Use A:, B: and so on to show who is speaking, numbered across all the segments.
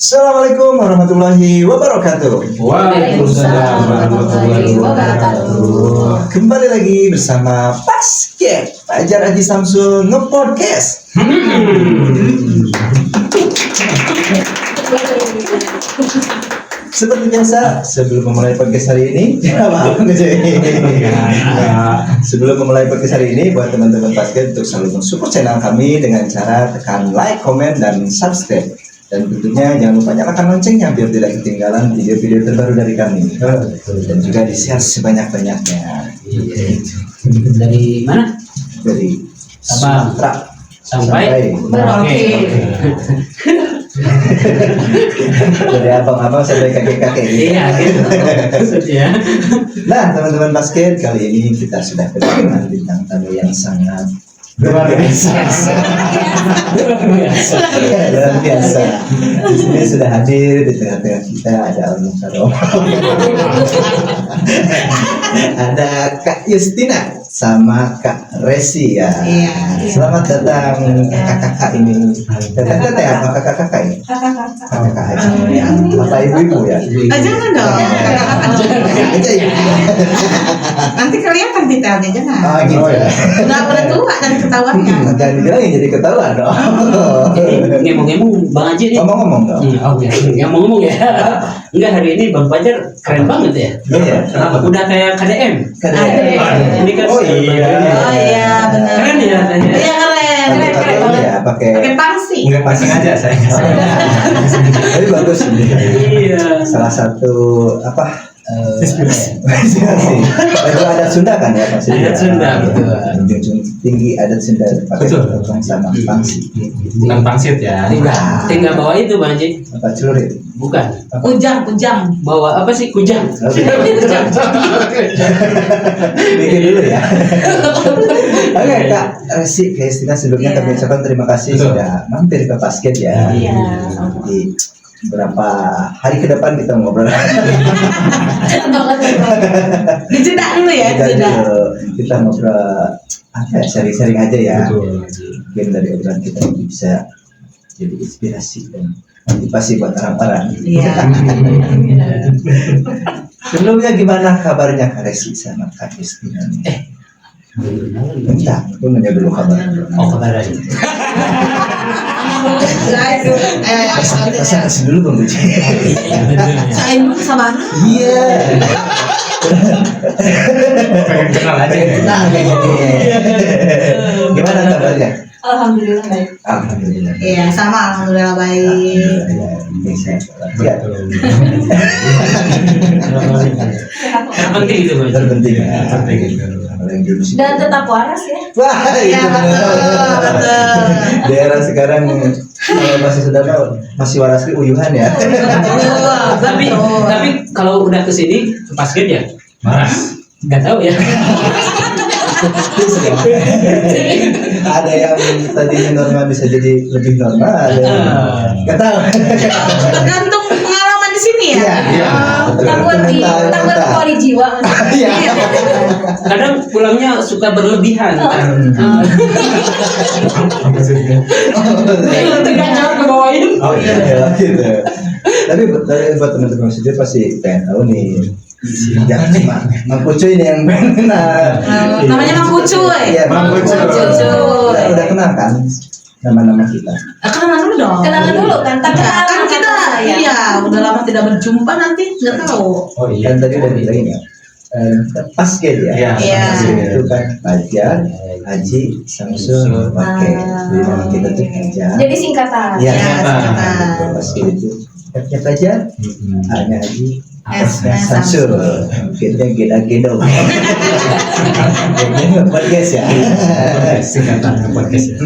A: Assalamualaikum warahmatullahi wabarakatuh.
B: Waalaikumsalam warahmatullahi wabarakatuh.
A: Kembali lagi bersama Basket Fajar Haji Samsul Nge-Podcast. Seperti biasa, sebelum memulai podcast hari ini, sebelum memulai podcast hari ini, buat teman-teman basket untuk selalu mensupport channel kami dengan cara tekan like, comment, dan subscribe. Dan tentunya jangan lupa nyalakan loncengnya biar tidak ketinggalan video-video terbaru dari kami. Dan juga di-share sebanyak-banyaknya.
B: Dari mana?
A: Dari
B: Sabang sampai
A: Merauke. Dari abang-abang sampai kakek-kakek.
B: Iya, gitu. Ya.
A: Nah, teman-teman basket, kali ini kita sudah kedatangan bintang tamu yang sangat luar biasa. Luar biasa. Di sini sudah hadir di tengah-tengah kita ada Om Karom. Ada Kak Justina sama Kak Resi ya. Selamat datang kakak-kakak ini. Kakak-kakak ya, apa kakak-kakak ini? Kakak-kakak aja. Apa ibu-ibu ya?
C: Jangan dong,
A: Aja ya.
C: nanti kelihatan detailnya jangan.
A: Oh gitu ya.
C: Udah pada tua dan ketahuannya.
A: Jangan dibilangin jadi ketahuan dong.
B: Ngomong-ngomong Bang Haji nih.
A: Ngomong-ngomong dong.
B: Oh ya, ngomong ya. Enggak, hari ini Bang Fajar keren banget ya.
A: Iya.
B: Kenapa? Udah kayak KDM. Ini kan
A: Oh iya.
C: Oh iya benar.
B: keren ya katanya.
C: Iya keren.
A: Pakai ini ya, pakai
C: Pangsi.
D: Enggak pasang aja saya.
A: Tapi bagus ini.
B: Iya.
A: Salah satu apa?
D: Inspirasi.
A: Inspirasi. Itu adat Sunda kan ya pasti.
B: Adat Sunda, betul.
A: Junjung tinggi adat Sunda pakai
D: Betul.
A: topeng sama pangsi.
D: Bukan pangsit ya.
B: Tinggal bawa itu Bang Haji.
A: Apa celurit?
B: Bukan.
C: Kujang.
B: Bawa apa sih? Kujang.
A: Bikin dulu ya. Oke Kak Resi, Kak Justina sebelumnya kami ucapkan terima kasih
D: Betul.
A: sudah mampir ke basket ya.
C: Iya.
A: Di berapa hari ke depan kita ngobrol.
C: Dijeda dulu ya,
A: Kita ngobrol apa ya, sharing-sharing aja ya.
D: Betul.
A: Mungkin dari obrolan kita ini bisa jadi inspirasi dan motivasi buat orang-orang.
C: Iya.
A: Sebelumnya gimana kabarnya Kak Resi sama Kak Justina? Bentar, aku nanya dulu kabar.
B: Oh, kabar aja.
C: Guys,
A: Masa kasih dulu Bang Buci?
C: saya dulu sabar.
A: Iya.
D: Pengen kenal aja.
A: Nah, kayak gini. Gimana kabarnya?
C: Alhamdulillah baik.
A: Alhamdulillah.
C: Iya, sama alhamdulillah baik.
A: Ya,
B: Penting itu Bang Haji.
A: terpenting ya. Apalagi dulu sih.
E: Dan tetap waras ya.
A: Wah,
C: Iya
A: itu
C: betul, betul.
A: daerah sekarang kalau masih saudara masih waras uyuhan ya.
B: Tapi kalau udah kesini ke basket ya,
D: Maras.
B: nggak tahu ya.
A: Ada yang tadinya normal bisa jadi lebih normal, ada yang nggak tahu.
C: Tergantung pengalaman di sini ya.
A: Iya.
E: Takut kuali jiwa.
A: Iya.
B: Kadang pulangnya suka berlebihan. Tegak jauh ke bawain.
A: Oh iya, gitu. Tapi buat teman-teman sendiri pasti pengen tahu nih. Jangan cuma Mang Pucu ini yang benar.
C: Namanya Mang Pucu,
A: Iya, Mang Pucu. Udah kenal kan nama-nama kita?
C: Kenalan dulu dong.
E: Kenalan dulu kan. Tak kenal
C: Kan kita iya udah lama tidak berjumpa nanti nggak tahu.
D: Oh
A: Kan tadi udah bilangin ya. Basket ya.
D: Iya.
C: Iya.
A: Basket itu kan Fajar, Haji, Samsul, Oke. Jadi nama kita tuh Fajar.
E: Jadi singkatan.
A: Iya.
C: Ya, singkatan.
A: Basket itu F-nya Fajar, A-nya Haji, S-nya
C: S-nya
A: Samsul, G-nya Geda-Gedong. Ini podcast ya.
D: Singkatan podcast ya.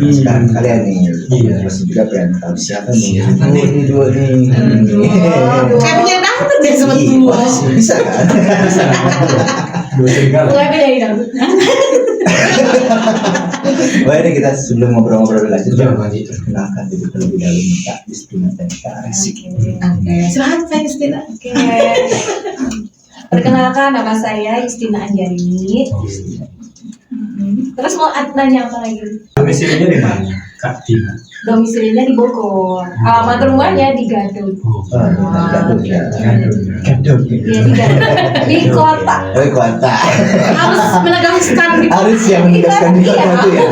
A: Sekarang kalian nih,
D: Iya.
A: masih juga pengen tahu siapa nih?
D: Siapa nih?
A: Ini dua nih.
C: Kayak punya dangdut deh
A: Iya,
C: sebetulnya.
A: bisa kan?
D: Dua serigala.
E: Mulai beda dari dangdut.
A: Wah ini kita sebelum ngobrol-ngobrol lebih lanjut,
D: Betul, Bang Haji.
A: perkenalkan dulu terlebih dahulu Kak Justina dan Kak Resi.
C: Oke, silakan Pak Justina.
E: Oke. Perkenalkan, nama saya Justina Anjarini. Terus mau nanya apa lagi?
D: Domisilinya di mana? Kak Tina.
E: Domisilinya di Bogor. Alamat rumahnya di Gadung.
D: Oh,
A: Gadung ya.
D: Gadung.
A: Gadung.
E: Iya di Gadung. Di kota.
A: Oh, kota.
C: Harus menegaskan gitu.
A: Harus yang menegaskan di kota itu ya.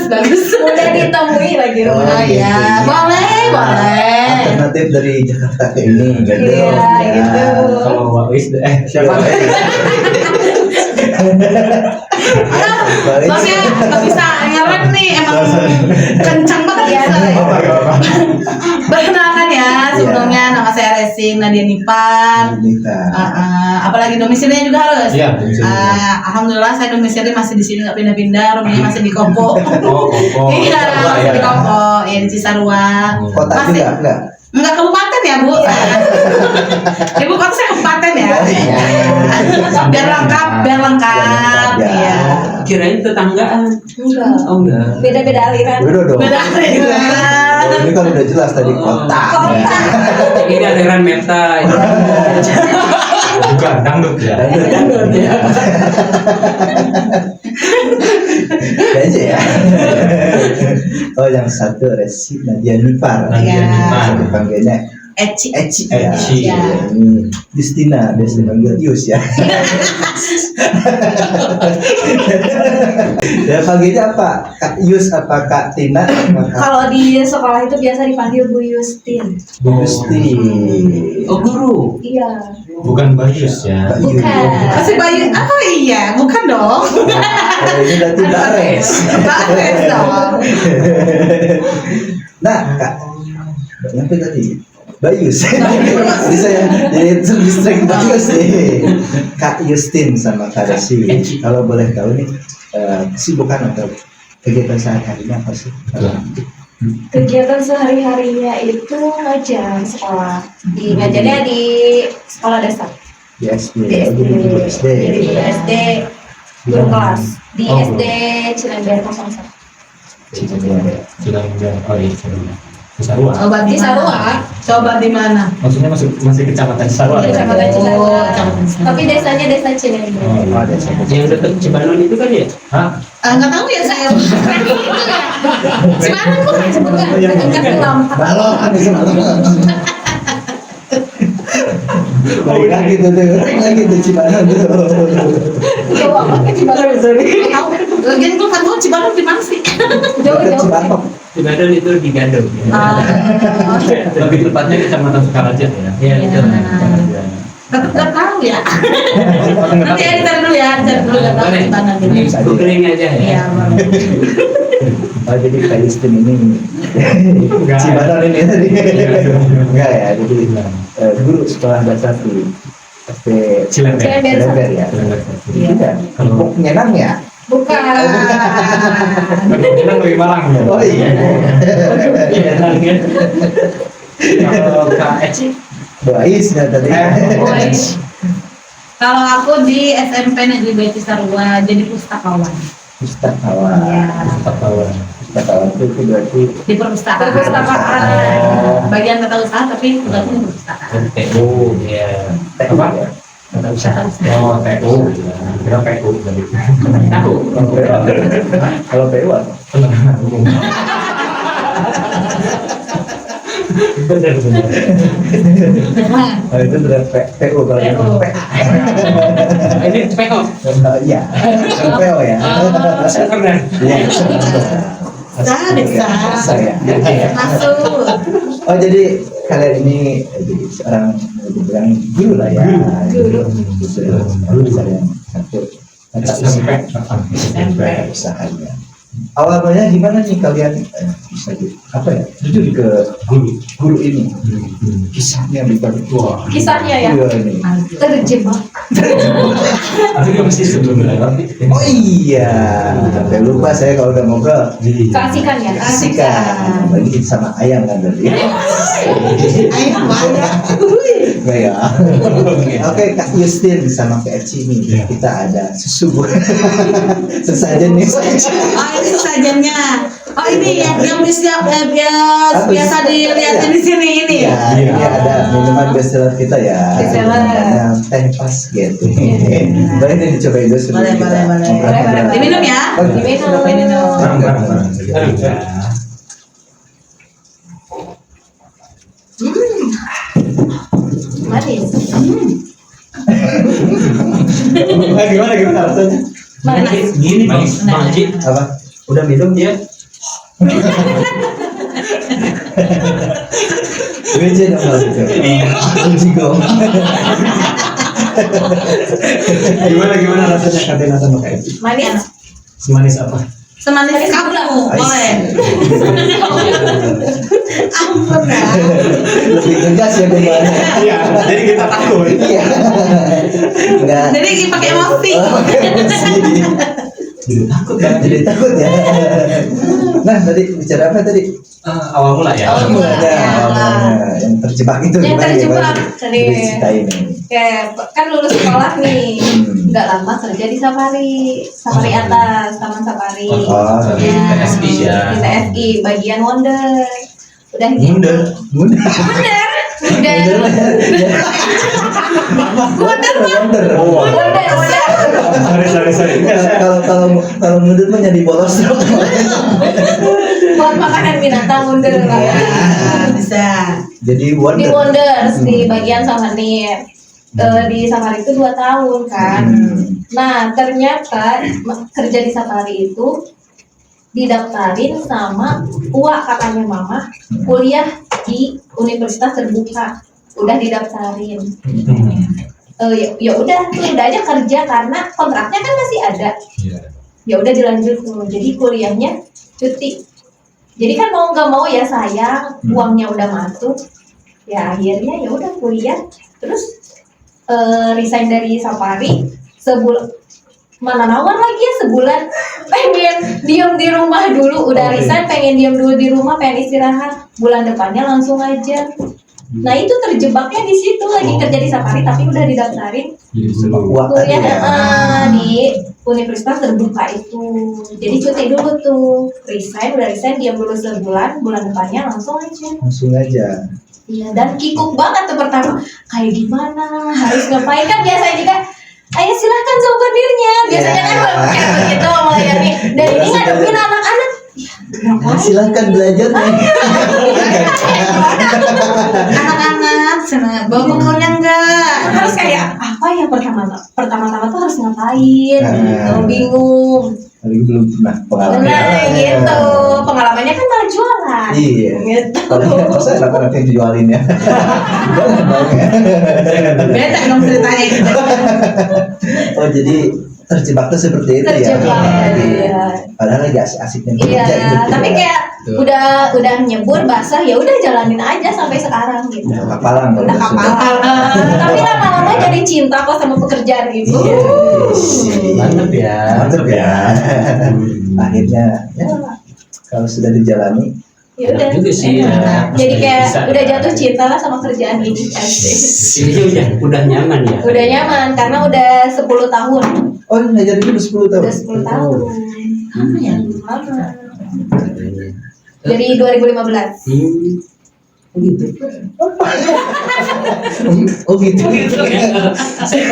C: Bagus.
E: Mudah ditemui lagi
A: Oh,
E: rumah.
C: Oh iya, boleh.
A: Alternatif dari Jakarta ke ini, Gadung.
E: Iya, gitu.
D: Kalau Wak Wis, siapa?
A: Balik.
C: Maksudnya nggak bisa ngerem nih, emang kencang banget ya. Perkenalkan ya, sebelumnya nama saya Racing Nadia Nipan.
A: Nita.
C: Apalagi domisilinya juga harus.
D: Iya, domisilinya.
C: Alhamdulillah saya domisili masih di sini nggak pindah-pindah, rumahnya masih di Kopo.
D: Oh, Kopo.
C: Iya, masih di
D: ya.
C: Kopo, ya di Cisarua.
A: Kota
C: Masih
A: juga enggak?
C: enggak kabupaten ya Bu? Ibu kota saya kabupaten ya.
A: Oh, iya.
C: Biar lengkap,
A: Ya.
C: Iya.
B: Kirain tetanggaan.
E: Enggak.
B: Oh enggak.
E: Beda-beda aliran.
A: Udah dong.
C: Beda
A: Oh, ini kan udah jelas tadi kota.
E: Kota.
B: Ini aliran meta.
D: Bukan, dangdut ya.
B: Dangdut ya.
A: Aja ya. Oh, yang satu Resi Nadia Nipar.
C: Nadia
D: Nipar.
A: Dipanggilnya
C: Eci.
A: Eci ya.
D: Eci.
C: Ya.
A: Ini Distina, biasa dipanggil Yus ya. Ya panggilnya apa? Kak Yus apa Kak Tina?
E: Kalau di sekolah itu biasa dipanggil Bu Yustin.
A: Bu Yusti.
B: Oh guru.
E: Iya.
D: Bukan Bagus ya.
A: Mbak Yu.
E: Bukan.
C: Masih Bayu. Oh iya, bukan dong.
A: Kalau ini berarti Mbak Res.
C: Bagus dong.
A: Nah, Kak, nyampe tadi Bayus. Jadi saya jadi terdistract Bayus nih. Kak Justin sama Kak Resi. Kalau boleh tahu nih kesibukan atau kegiatan sehari-harinya apa sih?
E: Kegiatan sehari-harinya itu ngajar sekolah. Ngajarnya di sekolah dasar.
A: Di SD,
E: Di SD.
A: jadi di SD.
E: Jadi di SD guru kelas. Di
D: Oh.
E: SD Cilember 01.
D: Sudah enggak. Oh iya, sudah. Cisarua.
C: Coba
E: Di Sarua.
C: Coba di mana?
D: Maksudnya masih kecamatan Cisarua.
E: Di
D: ya?
E: Kecamatan Cisarua.
C: Oh, Kecamatan Cisarua.
E: Tapi desanya desa Cilember.
D: Oh, iya.
A: Oh, ada siapa?
B: Yang dekat Cibanon itu kan ya?
D: Hah?
C: Enggak tahu ya saya. Gimana Bu?
E: Bukan, dekat Lampak.
A: Balon ada semalam. Balik lagi tuh, balik lagi tuh Cibanon tuh.
E: Jauh amat ke Cibanon.
C: Tahu. Lagian gue kan tahu Cibanon di mana sih?
E: Jauh-jauh.
A: Cibanon.
B: Cibanon itu di Gadung.
D: Lebih tepatnya kecamatan Sukaraja ya.
B: Iya betul.
C: Tetap nggak tahu ya. Nanti ya cari dulu ya, cari dulu nggak tahu
B: Boleh.
C: di mana gitu.
A: Bisa aja.
B: Googling aja ya.
C: Iya, boleh.
A: Oh, jadi Kak Justin ini
D: Enggak.
A: Cibanon ini tadi.
D: Iya.
A: Enggak ya, jadi guru sekolah dasar di SD
D: Cilember.
A: Cilember ya.
C: Iya.
A: Tidak, Kampung Nyenang ya.
E: Bukan.
D: Kita lebih Malang ya.
A: Oh iya.
B: Iya kan.
D: Kalau Kak Eci,
A: Bais ya tadi.
E: Boys.
C: Kalau aku di SMP Negeri Bayi Cisarua jadi pustakawan.
A: Pustakawan.
C: Iya.
D: Pustakawan.
A: Pustakawan itu berarti
C: Di perpustakaan.
E: Perpustakaan.
C: Bagian tata usaha tapi tugasnya di perpustakaan.
B: TU ya.
A: apa ya?
B: Tata usaha.
D: Oh, TU. Kira PU tadi.
B: Tahu.
A: Kalau PU apa?
D: Penanganan umum.
B: Benar benar.
A: Oh, itu sudah PU kalau yang
C: PU.
A: PA.
B: Ini PO.
A: Iya. PO ya.
B: Pernah.
A: Iya.
C: Bisa.
A: Saya.
C: Masuk.
A: Oh, jadi kalian ini jadi seorang dibilang guru lah ya.
E: Guru.
A: Guru saya satu tata
D: SMP.
A: usahanya. Awalnya gimana nih kalian bisa apa ya? Jujur ke guru ini. Kisahnya dibalik wah.
E: Kisahnya ya.
A: Iya ini.
E: Terjebak.
D: Itu dia mesti sebelumnya.
A: Oh iya, sampai lupa saya kalau udah ngobrol.
E: Kasihkan ya.
A: Kasihkan. Bagi sama ayam kan tadi.
C: Ayo banyak.
A: Enggak ya. Oke, Kak Justin sama Kak Eci nih.
D: Iya.
A: Kita ada sesajen nih.
C: Oh ini sajannya. Oh ini yang biasa dilihatin di sini ini.
A: Iya, ini ada minuman bestseller kita ya.
E: Bestseller.
A: Namanya teh pas gitu. Boleh nih dicobain dulu sebelum
C: Boleh,
A: kita
C: boleh, boleh.
A: ngobrol-ngobrol.
E: Boleh.
C: Diminum ya.
A: Oh,
E: Diminum.
C: Diminum.
D: Terang-terang.
E: Manis.
A: Gimana rasanya?
E: Manis.
B: Gini Bang Haji,
A: Apa?
B: udah minum dia?
A: Bece dong kalau gitu. Jigong. Gimana rasanya Katina sama Kak Evi?
E: Manis.
D: Semanis apa?
C: Semanis kamu, boleh. Ampun dah.
A: Lebih tegas ya bebannya.
D: Iya, jadi kita takut.
A: Iya. Enggak.
C: Jadi pakai emosi.
A: Jadi takut ya. Nah, tadi bicara apa tadi?
D: Awal mula ya.
E: Awal mula.
A: Awalnya yang terjebak itu
E: Yang
A: gimana,
E: terjebak,
A: gimana?
E: tadi.
A: Ceritain ini.
E: Kayak kan lulus sekolah nih, nggak lama kerja di Safari atas, Taman Safari.
A: Oh,
D: di TSI ya.
E: Di TSI, bagian Wonder. Udah gitu.
A: Muda.
E: Wonder.
A: Wonder.
D: Sorry.
A: Kalau mundur mah jadi bolos dong.
E: Buat makanan binatang Wonder.
C: Bisa.
A: Jadi
E: Di
A: wonder.
E: Wonders, di bagian Souvenir. Di Safari itu 2 tahun kan. Nah ternyata kerja di Safari itu didaftarin sama uak kakaknya mama kuliah di universitas terbuka, udah didaftarin. Ya udah aja kerja karena kontraknya kan masih ada. Ya udah dilanjut tuh, jadi kuliahnya cuti. Jadi kan mau nggak mau ya sayang, uangnya udah masuk. Ya akhirnya ya udah kuliah, terus resign dari Safari sebulan, mana nawar lagi ya sebulan, pengen diem di rumah dulu, udah resign pengen diem dulu di rumah, pengen istirahat, bulan depannya langsung aja. Nah itu terjebaknya di situ, lagi kerja di Safari tapi udah didaftarin
A: Uak tadi
E: kuliah
A: ya.
E: di universitas terbuka itu. Jadi cuti dulu tuh, udah resign diam dulu sebulan, bulan depannya langsung aja.
A: Langsung aja.
E: Iya, dan kikuk banget tuh pertama, kayak gimana, harus ngapain kan biasanya juga, ayo silahkan souvenirnya, biasanya kan kayak begitu melayani, dan ini ngadepin anak-anak,
A: Nah, silahkan belajar nih.
C: Anak-anak, bawa bukunya enggak?
E: harus kayak apa ya pertama-tama tuh harus ngapain, gitu, bingung,
A: Lagi belum pernah pengalaman.
E: benar gitu, pengalamannya kan malah jualan,
A: Iya.
E: gitu.
A: Kalau masa anak-anak yang dijualin ya. Jangan dong ya.
C: Beda dong ceritanya itu.
A: Oh jadi terjebak tuh seperti itu ya.
E: Terjebak, iya.
A: Padahal lagi asik-asiknya
E: Iya,
A: kerja gitu
E: tapi
A: ya.
E: kayak udah nyebur basah ya udah jalanin aja sampai sekarang gitu.
A: Udah kapalan kalau
E: Udah
A: sudah.
E: kapalan. Tapi lama-lama jadi cinta kok sama pekerjaan itu.
A: Iya.
B: Mantep ya.
A: Mantep ya. Akhirnya ya kalau sudah dijalani
E: Ya udah.
B: Enak juga sih ya.
E: Jadi kayak
B: Bisa.
E: udah jatuh cinta lah sama kerjaan ini.
B: Ini udah nyaman ya.
E: Udah nyaman karena udah 10 tahun.
A: oh ngajar dulu 10 tahun.
E: Udah 10 tahun.
C: Apa ya?
E: Lama. Dari 2015.
B: Gitu.
A: Oh gitu.
B: Saya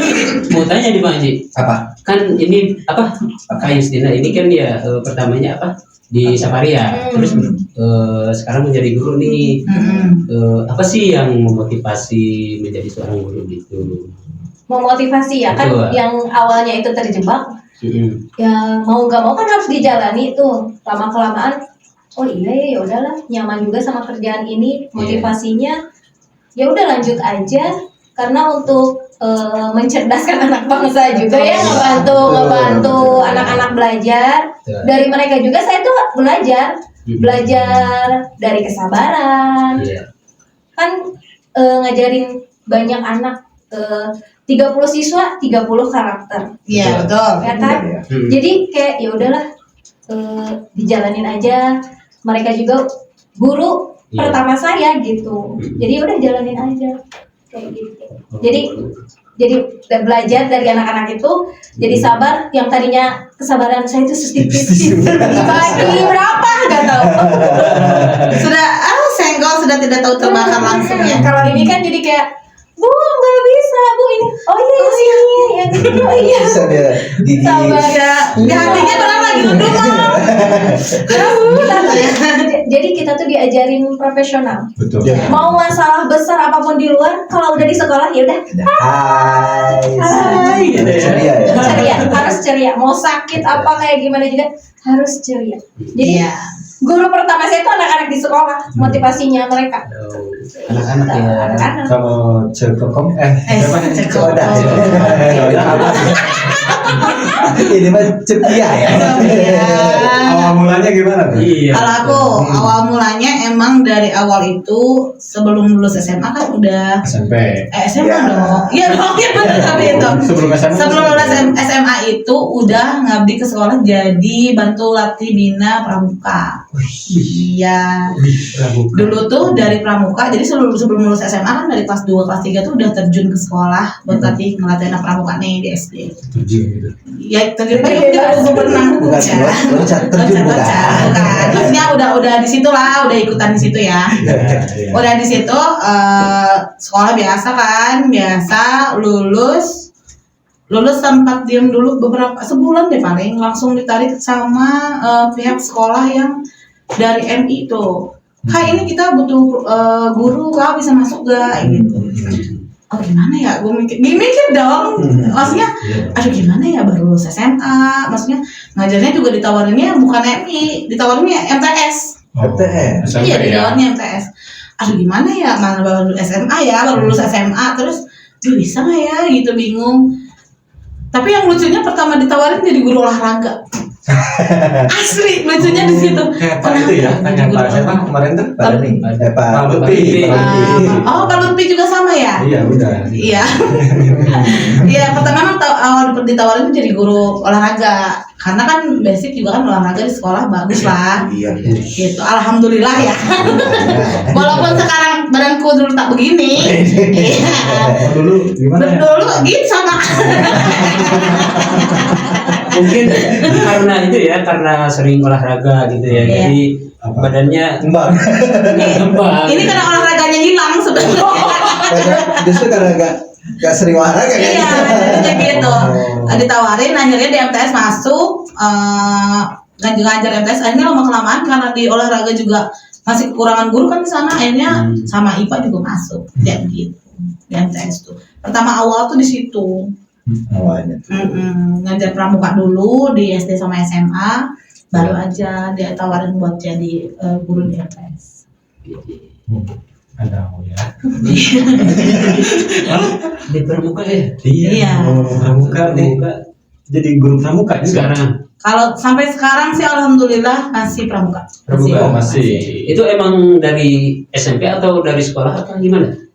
B: mau tanya nih Bang Haji.
A: Apa?
B: Kan ini apa? Kak Justina ini kan dia pertamanya apa? Di Safari ya. Terus sekarang menjadi guru nih. Apa sih yang memotivasi menjadi seorang guru gitu?
E: Memotivasi ya kan
B: Betul.
E: yang awalnya itu terjebak. Ya mau nggak mau kan harus dijalani tuh, lama kelamaan oh iya ya udahlah nyaman juga sama kerjaan ini, motivasinya ya udah lanjut aja karena untuk mencerdaskan anak bangsa juga ya, ngebantu anak-anak belajar. Dari mereka juga saya tuh belajar dari kesabaran. Kan ngajarin banyak anak, 30 siswa 30 karakter.
C: Iya betul.
E: Ya kan? Jadi kayak ya udahlah dijalanin aja. Mereka juga guru pertama saya gitu. Jadi udah jalanin aja kayak gitu. Jadi udah belajar dari anak-anak itu, jadi sabar. Yang tadinya kesabaran saya itu sedikit dibagi berapa nggak tahu.
C: Sudah senggol sudah tidak tahu terbakar langsung ya.
E: Kalau ini kan jadi kayak Bu, nggak bisa, Bu ini. Oh iya, ya, oh iya.
A: Bisa dia gigi.
E: Sabar.
C: Ya, di hatinya padahal lagi duduk mah.
E: Jadi kita tuh diajarin profesional.
D: Betul.
A: Ya.
E: Mau masalah besar apapun di luar, kalau udah di sekolah ya udah
A: Hai.
B: gitu ya.
A: Ceria ya.
E: ceria, harus ceria. Mau sakit apa kayak gimana juga harus ceria. Jadi
C: Iya.
E: guru pertama saya itu anak-anak di sekolah, motivasinya mereka.
B: Anak-anak ya.
E: Anak-anak.
D: Kalau cekokom
C: Cekokom.
A: Ini mah ceria ya.
D: awal mulanya gimana tuh?
B: Iya.
C: Kalau aku awal mulanya emang dari awal itu sebelum lulus SMA kan udah
D: SMP.
C: SMA
A: Ya.
C: dong. Iya dong, iya benar tapi itu.
D: Sebelum SMA.
C: Sebelum lulus SMA itu udah ngabdi ke sekolah jadi bantu latih bina pramuka. Iya. Dulu tuh dari pramuka, jadi sebelum lulus SMA kan dari kelas 2, kelas 3 tuh udah terjun ke sekolah buat ngelatih anak pramuka nih di SD.
D: Tujuh gitu.
C: Ya terjun gue pernah
A: Bukan
C: ya.
A: loncat terjun bukan.
C: Bukan. Maksudnya udah di situ lah, udah ikutan di situ ya.
D: Iya.
C: Udah di situ sekolah biasa kan, biasa lulus sempat diam dulu beberapa sebulan deh paling, langsung ditarik sama pihak sekolah yang dari MI tuh. Kak ini kita butuh guru, kak bisa masuk gak gitu. Oh gimana ya, gue mikir dong, maksudnya aduh gimana ya baru lulus SMA, maksudnya ngajarnya juga ditawarinnya bukan MI, ditawarinnya MTS.
A: MTS.
D: SMP
C: Iya
D: ya.
C: ditawarinnya MTS. Aduh gimana ya, mana baru SMA ya, baru lulus SMA, terus duh, bisa nggak ya gitu, bingung. Tapi yang lucunya pertama ditawarin jadi guru olahraga. Asli lucunya di situ.
D: Kayak Pak itu ya, tanya Pak siapa kemarin tuh?
A: Pak Lutfi.
D: Pak Lutfi.
C: Oh Pak Lutfi juga sama ya?
D: Iya udah.
C: Iya. Iya pertama memang awal ditawarin jadi guru olahraga, karena kan basic juga kan olahraga di sekolah bagus lah.
A: Iya.
C: Gitu. Alhamdulillah ya. Walaupun sekarang badanku dulu tak begini. Iya.
D: Dulu gimana ya?
C: Dulu gitu sama.
B: Mungkin karena itu ya, karena sering olahraga gitu ya.
C: Iya.
B: Jadi badannya
A: Kembang.
B: kembang.
C: Ini karena olahraganya hilang sebenarnya.
A: Justru karena gak sering olahraga kan?
C: Iya, jadinya gitu.
A: Oh.
C: Ditawarin, akhirnya di MTS masuk, ngajar MTS. Akhirnya lama kelamaan karena di olahraga juga masih kekurangan guru kan di sana. Akhirnya sama IPA juga masuk, jadi gitu di MTS tuh. Pertama awal tuh di situ.
A: Awalnya.
C: Ngajar pramuka dulu di SD sama SMA, baru aja dia tawarin buat jadi guru di MTS.
D: Ada mau ya.
B: di pramuka ya.
C: Iya.
D: Pramuka nih. Jadi guru pramuka juga.
B: Sekarang
C: Kalau sampai sekarang sih alhamdulillah masih pramuka.
B: pramuka
D: Oh, masih.
B: Itu emang dari SMP atau dari sekolah atau gimana?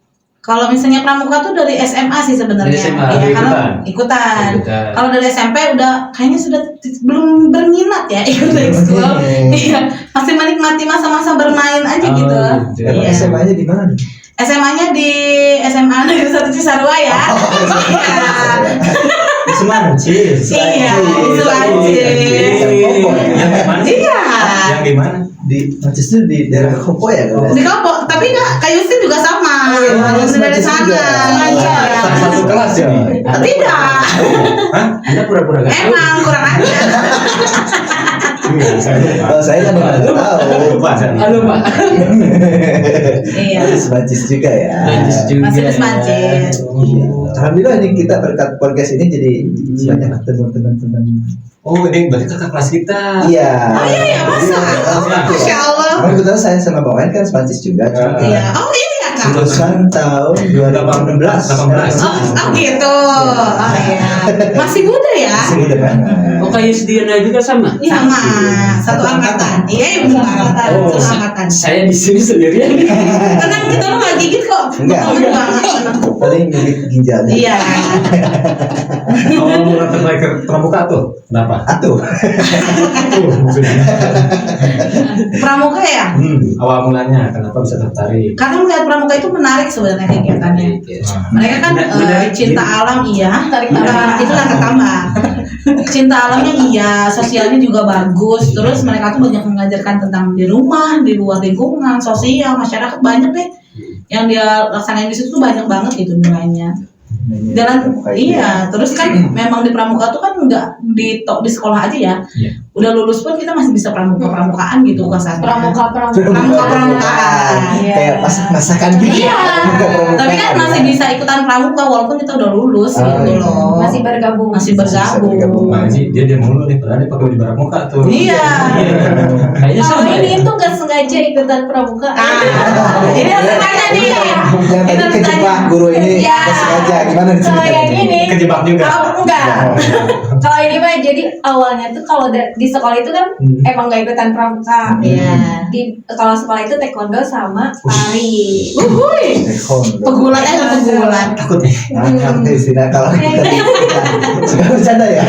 C: Kalau misalnya pramuka tuh dari SMA sih sebenarnya.
B: Dari SMA,
C: Ya, karena
D: ikutan.
C: ikutan. Kalau dari SMP udah kayaknya sudah belum berminat ya ikut ekskul. Iya, masih menikmati masa-masa bermain aja gitu.
A: Emang
C: Iya.
A: SMA-nya di mana nih?
C: SMA-nya di SMA Negeri 1 Cisarua ya.
D: Di Semancis.
C: Iya, di Semancis.
D: Yang di mana?
C: Iya.
D: Yang di mana?
A: Di Manchester di daerah Kopo ya? kalau
C: Di Kopo, tapi nggak kayu Sin juga sama.
A: Oh, iya,
C: Dari
A: Semancis
C: sana.
A: juga.
C: Iya.
D: Satu kelas ya.
C: Tidak.
D: Hah?
B: Anda pura-pura gak tahu.
C: Emang kurang ajar.
D: Iya, saya lupa.
A: Kalau saya kan nggak tahu.
D: Lupa saya.
B: Halo Pak.
C: Iya.
A: Masih Semancis juga ya.
B: Mancis juga.
C: Masih di Semancis.
A: Iya. Alhamdulillah ini kita berkat podcast ini jadi banyak ketemu teman-teman.
D: Oh, ini berarti kakak kelas kita.
A: Iya.
C: Oh iya ya masa? Oh, Masya Allah.
A: Karena kebetulan saya sama Bang Wen kan Semancis juga. Cuma
C: Iya. Oh ini ya kak.
A: lulusan tahun 2016.
D: 18.
C: Oh gitu. Oh iya. Masih muda ya?
A: Masih muda banget.
B: Oh kayak Diana juga sama.
C: Sama. Satu angkatan. Iya ya betul angkatan.
B: Oh,
C: Satu angkatan.
B: saya di sini sendirian.
C: Tenang kita lu nggak gigit kok.
A: Enggak.
C: Temen banget. Tenang.
A: Paling gigit ginjalnya.
C: Iya.
D: Oh, mulai tertarik ke pramuka tuh. Kenapa?
A: Atuh.
D: Tuh, maksudnya.
C: Pramuka ya?
D: Awal mulanya kenapa bisa tertarik?
C: Karena melihat pramuka itu menarik sebenarnya kegiatannya. Mereka kan
B: Menarik.
C: cinta alam iya,
E: Tarik
C: itulah ketambah. Cinta alamnya iya, sosialnya juga bagus. Terus mereka tuh banyak mengajarkan tentang di rumah, di luar lingkungan, sosial, masyarakat banyak deh. Yang dia laksanain di situ tuh banyak banget gitu nilainya. Jalan iya, terus kan memang di pramuka tuh kan nggak di sekolah aja ya.
D: Iya.
C: udah lulus pun kita masih bisa pramukaan gitu kasarnya.
E: Pramukaan.
C: Iya.
A: Kayak masakan gitu.
C: Iya. Tapi kan masih bisa ikutan pramuka walaupun kita udah lulus gitu loh.
E: Masih bergabung.
C: Masih bergabung.
D: Nah, ini dia mulu nih, padahal dia pakai baju pramuka tuh.
C: Iya.
B: Kayaknya
E: Kalau
B: sama
E: ini
B: ya.
E: tuh nggak sengaja ikutan pramuka.
C: Ini harus tanya nih.
A: Yang tadi kejebak guru ini
E: Iya.
A: nggak sengaja gimana
E: Kalau yang ini
D: Kejebak juga.
E: enggak. Kalau ini mah jadi awalnya tuh kalau di sekolah itu kan emang nggak ikutan pramuka.
C: Iya.
E: Kalau sekolah itu taekwondo sama tari.
C: Wuhui. Pegulatnya nggak pegulat.
D: Takut nih.
A: Nah, istilah kalau kita suka bercanda ya.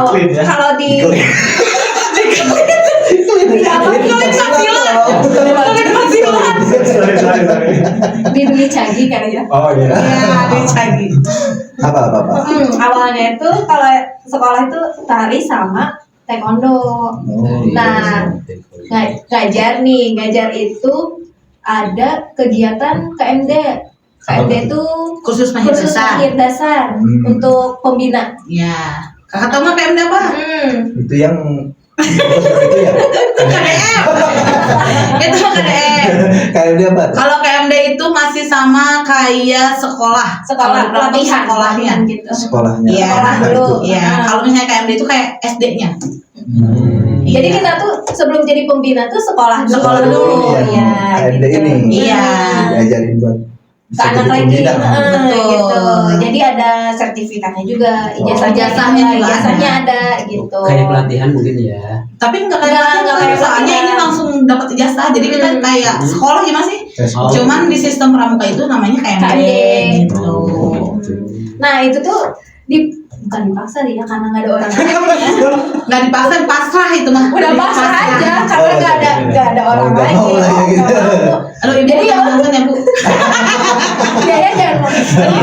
D: Clean ya.
E: Kalau di dibeli cagi kali ya.
D: Oh iya.
C: Iya, dia cagi.
A: Apa.
E: Awalnya itu kalau sekolah itu tari sama taekwondo. Nah, ngajar itu ada kegiatan KMD. KMD itu
C: Kursus mahir dasar.
E: mahir dasar untuk pembina.
C: Iya. Kakak tahu nggak KMD apa?
A: Itu yang itu ya.
C: KDM. Itu KDM.
A: Kayak dia apa?
C: Kalau KMD itu masih sama kayak sekolah.
E: Sekolah
C: Kalau
E: pelatihan
C: sekolahnya.
E: gitu.
A: Sekolahnya.
C: Iya.
E: Sekolah dulu.
C: Iya. Kalau misalnya KMD itu kayak SD-nya.
E: Jadi kita tuh sebelum jadi pembina tuh sekolah dulu.
C: Sekolah dulu,
E: Iya.
A: KMD
E: gitu.
A: ini.
C: Iya.
A: Diajarin buat
E: Ke anak lagi,
A: pembina.
C: Betul.
E: gitu. Jadi ada sertifikatnya juga,
C: Ijazahnya juga
E: ijazahnya ada gitu.
B: Kayak pelatihan mungkin ya.
C: Tapi nggak
E: Nggak
C: kayak
E: kayak
C: soalnya
E: pelatihan.
C: ini langsung dapat ijazah. Jadi kita kayak sekolah gimana sih?
B: Oh.
C: Cuman di sistem pramuka itu namanya KMD.
E: KMD.
C: Gitu.
E: Nah itu tuh bukan dipaksa ya karena nggak ada orang lain ya.
C: Nggak dipaksa, pasrah itu mah.
E: Udah pasrah aja karena
A: Oh,
E: nggak ada orang
A: nggak
E: lain.
A: mau lah ya gitu.
C: Aduh, ibu
E: Jadi
C: jangan ngomongin ya, Bu.
E: Ya jangan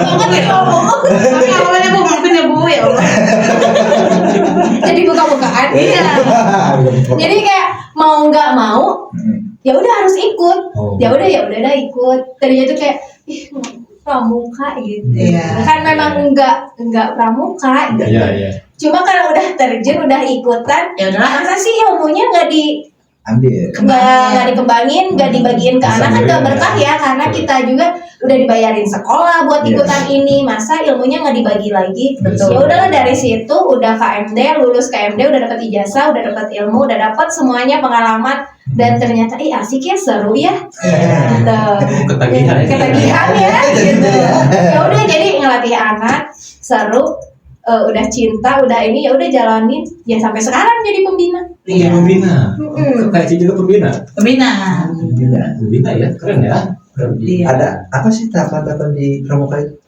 E: ngomong ya ngomong.
C: Tapi awalnya Bu maafin ya, Bu, ya Allah.
E: Jadi buka-bukaan.
C: Iya.
E: Jadi kayak mau nggak mau ya udah harus ikut.
D: Oh.
E: Ya udah dah ikut. Tadinya tuh kayak pramuka gitu.
C: Iya.
E: Kan memang nggak pramuka gitu.
D: Iya, iya.
E: Cuma karena udah terjun, udah ikutan,
C: Ya udahlah.
E: masa sih ilmunya nggak
A: Ambil.
E: dikembangin, nggak dibagiin ke anak kan nggak berkah ya karena kita juga udah dibayarin sekolah buat
A: Yes.
E: ikutan ini, masa ilmunya nggak dibagi lagi.
C: Betul.
E: Ya udahlah dari situ udah KMD, lulus KMD, udah dapat ijazah, udah dapat ilmu, udah dapat semuanya pengalaman dan ternyata asik ya, seru ya. Gitu.
B: Ketagihan ya.
E: Ketagihan ya gitu. Ya udah jadi ngelatih anak seru. Udah cinta, udah ini ya udah jalanin ya sampai sekarang jadi pembina.
C: Iya.
D: Pembina. Kayak Cici juga pembina.
C: Pembina.
D: Pembina ya, keren ya. Keren.
C: Iya.
A: Ada apa sih tahapan-tahapan di pramuka itu?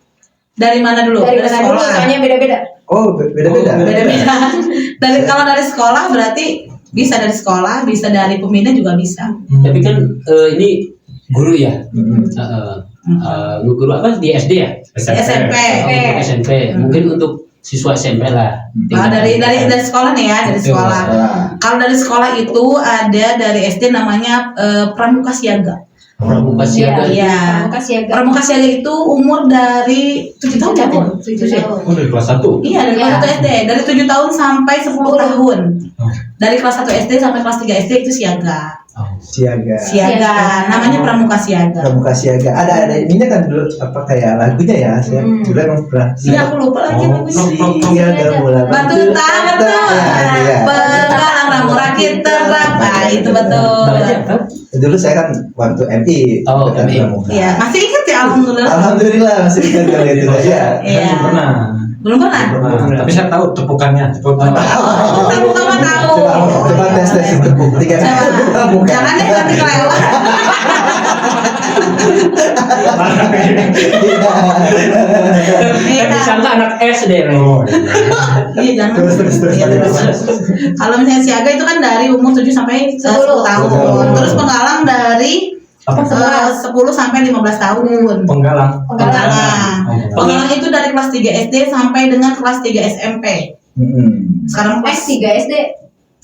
C: Dari mana dulu?
E: Dari mana dulu
C: sekolah.
E: soalnya beda-beda.
A: Oh, beda-beda.
D: Oh,
C: Beda-beda. Kalau dari sekolah berarti bisa dari sekolah, bisa dari pembina juga bisa.
B: Tapi kan ini guru ya.
A: Mm-mm.
B: Guru apa di SD ya?
C: SMP.
B: Untuk SMP. Mungkin untuk siswa SMP lah.
C: Dari sekolah nih ya, dari
B: Betul.
C: sekolah. Kalau dari sekolah itu ada dari SD namanya pramuka siaga.
B: Pramuka siaga.
C: Iya.
E: Pramuka siaga.
C: Pramuka siaga itu umur dari 7 tahun ya, Bu?
E: 7 tahun.
D: Oh, dari kelas 1.
C: Iya, dari
E: Iya.
C: kelas 1 SD, dari 7 tahun sampai 10 tahun.
D: Oh.
C: Dari kelas 1 SD sampai kelas 3 SD itu siaga.
A: Siaga.
C: Siaga, namanya pramuka siaga.
A: Pramuka siaga. Ada ininya kan dulu apa kayak lagunya ya? Saya dulu emang pernah.
C: Iya, aku lupa lagi lagunya.
A: Siaga mula
C: Batu tata,
A: Iya.
C: penggalang ramu rakit terap. Nah, itu betul.
B: Belajar kan?
A: Dulu saya kan waktu MI.
B: Oh,
A: dekat
B: MI.
A: pramuka.
C: Iya, masih ingat ya alhamdulillah.
A: Alhamdulillah masih ingat kalau itu ya.
C: Iya.
D: Belum pernah.
C: Belum pernah?
D: Pernah. Tapi saya tahu tepukannya. Tepukan.
C: Tahu sama tahu.
A: Coba tes tepuk 3 kali.
C: Coba. Jangan deh nanti kelewat.
B: Kan disangka anak SD.
D: Oh,
C: Iya, jangan.
A: Terus.
C: Iya, terus. Kalau misalnya siaga itu kan dari umur 7 sampai 10 tahun. Terus penggalang dari 10 sampai 15 tahun.
D: Penggalang.
C: Penggalang.
D: Oh,
C: Penggalang itu dari kelas 3 SD sampai dengan kelas 3 SMP. Sekarang kelas
E: 3 SD.